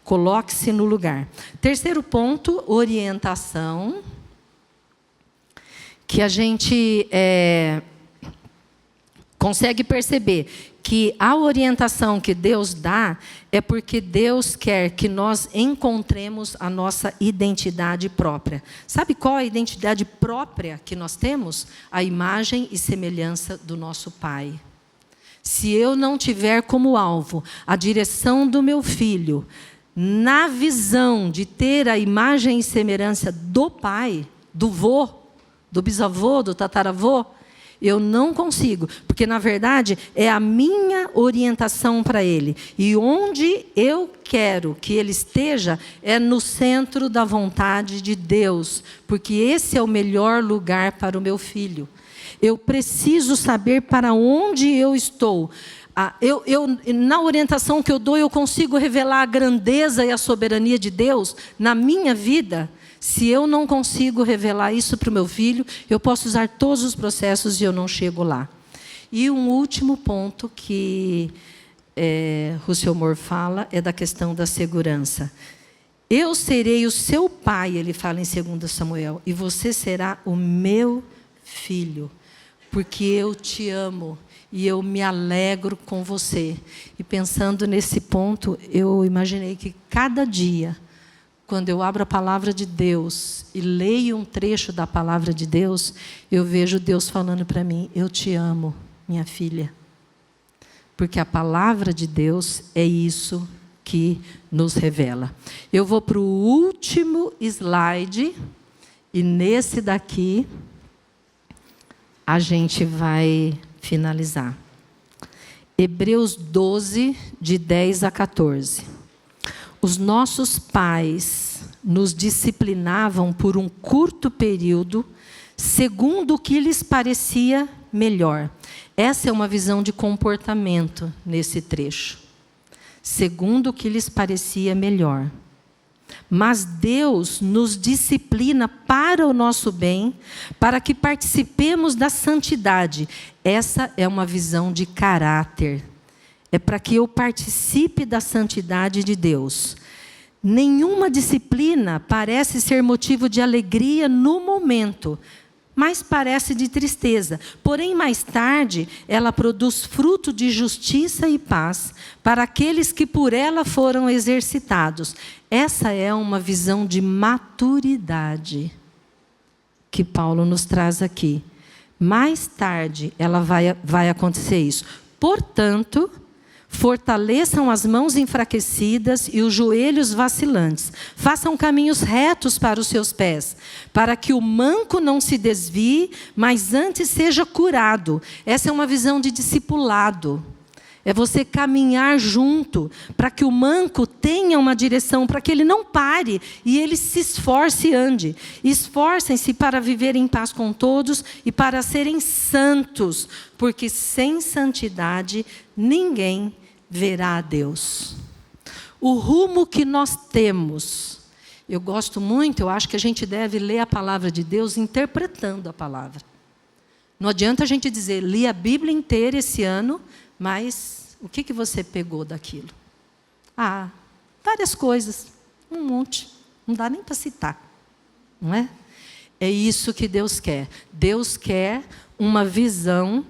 coloque-se no lugar. Terceiro ponto, orientação. Que a gente... consegue perceber que a orientação que Deus dá é porque Deus quer que nós encontremos a nossa identidade própria. Sabe qual a identidade própria que nós temos? A imagem e semelhança do nosso Pai. Se eu não tiver como alvo a direção do meu filho, na visão de ter a imagem e semelhança do pai, do vô, do bisavô, do tataravô, eu não consigo, porque, na verdade, é a minha orientação para ele. E onde eu quero que ele esteja é no centro da vontade de Deus, porque esse é o melhor lugar para o meu filho. Eu preciso saber para onde eu estou. Na orientação que eu dou, eu consigo revelar a grandeza e a soberania de Deus na minha vida. Se eu não consigo revelar isso para o meu filho, eu posso usar todos os processos e eu não chego lá. E um último ponto que Russell Moore fala é da questão da segurança. Eu serei o seu pai, ele fala em 2 Samuel, e você será o meu filho, porque eu te amo e eu me alegro com você. E pensando nesse ponto, eu imaginei que cada dia, quando eu abro a palavra de Deus e leio um trecho da palavra de Deus, eu vejo Deus falando para mim, eu te amo, minha filha. Porque a palavra de Deus é isso que nos revela. Eu vou para o último slide, e nesse daqui a gente vai finalizar. Hebreus 12, de 10 a 14. Os nossos pais nos disciplinavam por um curto período, segundo o que lhes parecia melhor. Essa é uma visão de comportamento nesse trecho. Segundo o que lhes parecia melhor. Mas Deus nos disciplina para o nosso bem, para que participemos da santidade. Essa é uma visão de caráter. É para que eu participe da santidade de Deus. Nenhuma disciplina parece ser motivo de alegria no momento, mas parece de tristeza. Porém, mais tarde, ela produz fruto de justiça e paz para aqueles que por ela foram exercitados. Essa é uma visão de maturidade que Paulo nos traz aqui. Mais tarde, ela vai acontecer isso. Portanto, fortaleçam as mãos enfraquecidas e os joelhos vacilantes. Façam caminhos retos para os seus pés, para que o manco não se desvie, mas antes seja curado. Essa é uma visão de discipulado. É você caminhar junto, para que o manco tenha uma direção, para que ele não pare e ele se esforce e ande. Esforcem-se para viver em paz com todos e para serem santos, porque sem santidade ninguém verá a Deus. O rumo que nós temos, eu gosto muito, eu acho que a gente deve ler a palavra de Deus interpretando a palavra. Não adianta a gente dizer, li a Bíblia inteira esse ano, mas o que você pegou daquilo? Várias coisas, um monte, não dá nem para citar, não é? É isso que Deus quer. Deus quer uma visão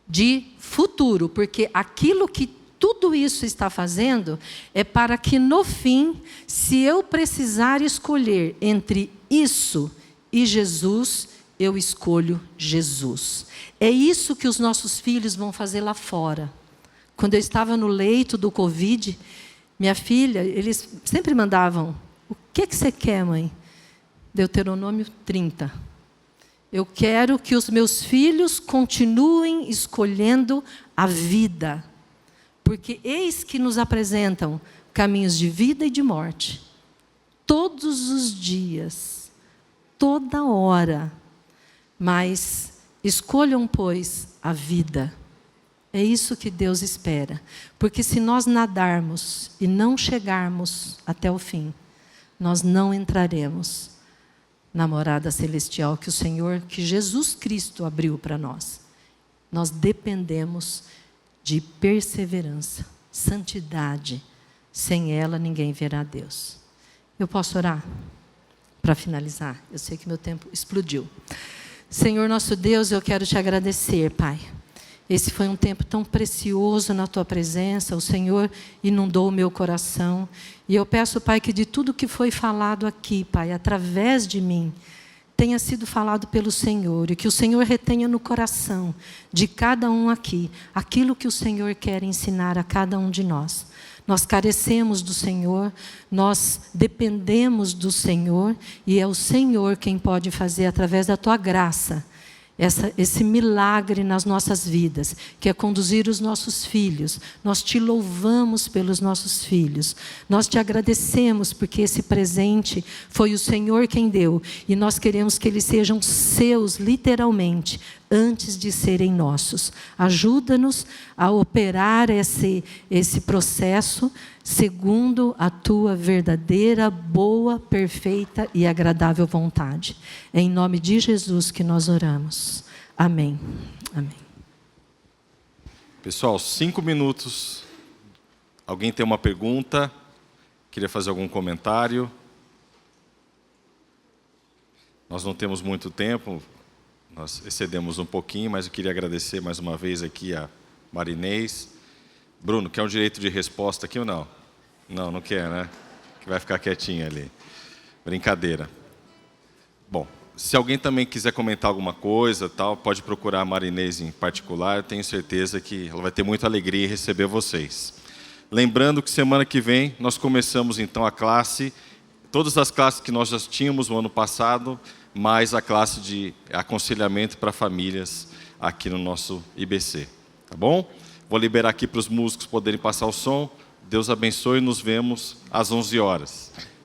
de futuro, porque aquilo que tudo isso está fazendo é para que no fim, se eu precisar escolher entre isso e Jesus, eu escolho Jesus. É isso que os nossos filhos vão fazer lá fora. Quando eu estava no leito do Covid, minha filha, eles sempre mandavam, o que você quer, mãe? Deuteronômio 30. Eu quero que os meus filhos continuem escolhendo a vida. Porque eis que nos apresentam caminhos de vida e de morte. Todos os dias, toda hora. Mas escolham, pois, a vida. É isso que Deus espera. Porque se nós nadarmos e não chegarmos até o fim, nós não entraremos na morada celestial que o Senhor, que Jesus Cristo abriu para nós. Nós dependemos de perseverança, santidade. Sem ela, ninguém verá Deus. Eu posso orar? Para finalizar, eu sei que meu tempo explodiu. Senhor nosso Deus, eu quero te agradecer, Pai. Esse foi um tempo tão precioso na Tua presença. O Senhor inundou o meu coração. E eu peço, Pai, que de tudo que foi falado aqui, Pai, através de mim, tenha sido falado pelo Senhor. E que o Senhor retenha no coração de cada um aqui aquilo que o Senhor quer ensinar a cada um de nós. Nós carecemos do Senhor, nós dependemos do Senhor. E é o Senhor quem pode fazer, através da Tua graça, esse milagre nas nossas vidas, que é conduzir os nossos filhos. Nós te louvamos pelos nossos filhos. Nós te agradecemos porque esse presente foi o Senhor quem deu. E nós queremos que eles sejam seus, literalmente, antes de serem nossos. Ajuda-nos a operar esse processo segundo a Tua verdadeira, boa, perfeita e agradável vontade. É em nome de Jesus que nós oramos. Amém. Amém. Pessoal, 5 minutos. Alguém tem uma pergunta? Queria fazer algum comentário? Nós não temos muito tempo. Nós excedemos um pouquinho, mas eu queria agradecer mais uma vez aqui a Marinês. Bruno, quer um direito de resposta aqui ou não? Não quer, né? Que vai ficar quietinho ali. Brincadeira. Bom, se alguém também quiser comentar alguma coisa, tal, pode procurar a Marinês em particular. Eu tenho certeza que ela vai ter muita alegria em receber vocês. Lembrando que semana que vem nós começamos então a classe, todas as classes que nós já tínhamos no ano passado, mais a classe de aconselhamento para famílias aqui no nosso IBC. Tá bom? Vou liberar aqui para os músicos poderem passar o som. Deus abençoe e nos vemos às 11 horas.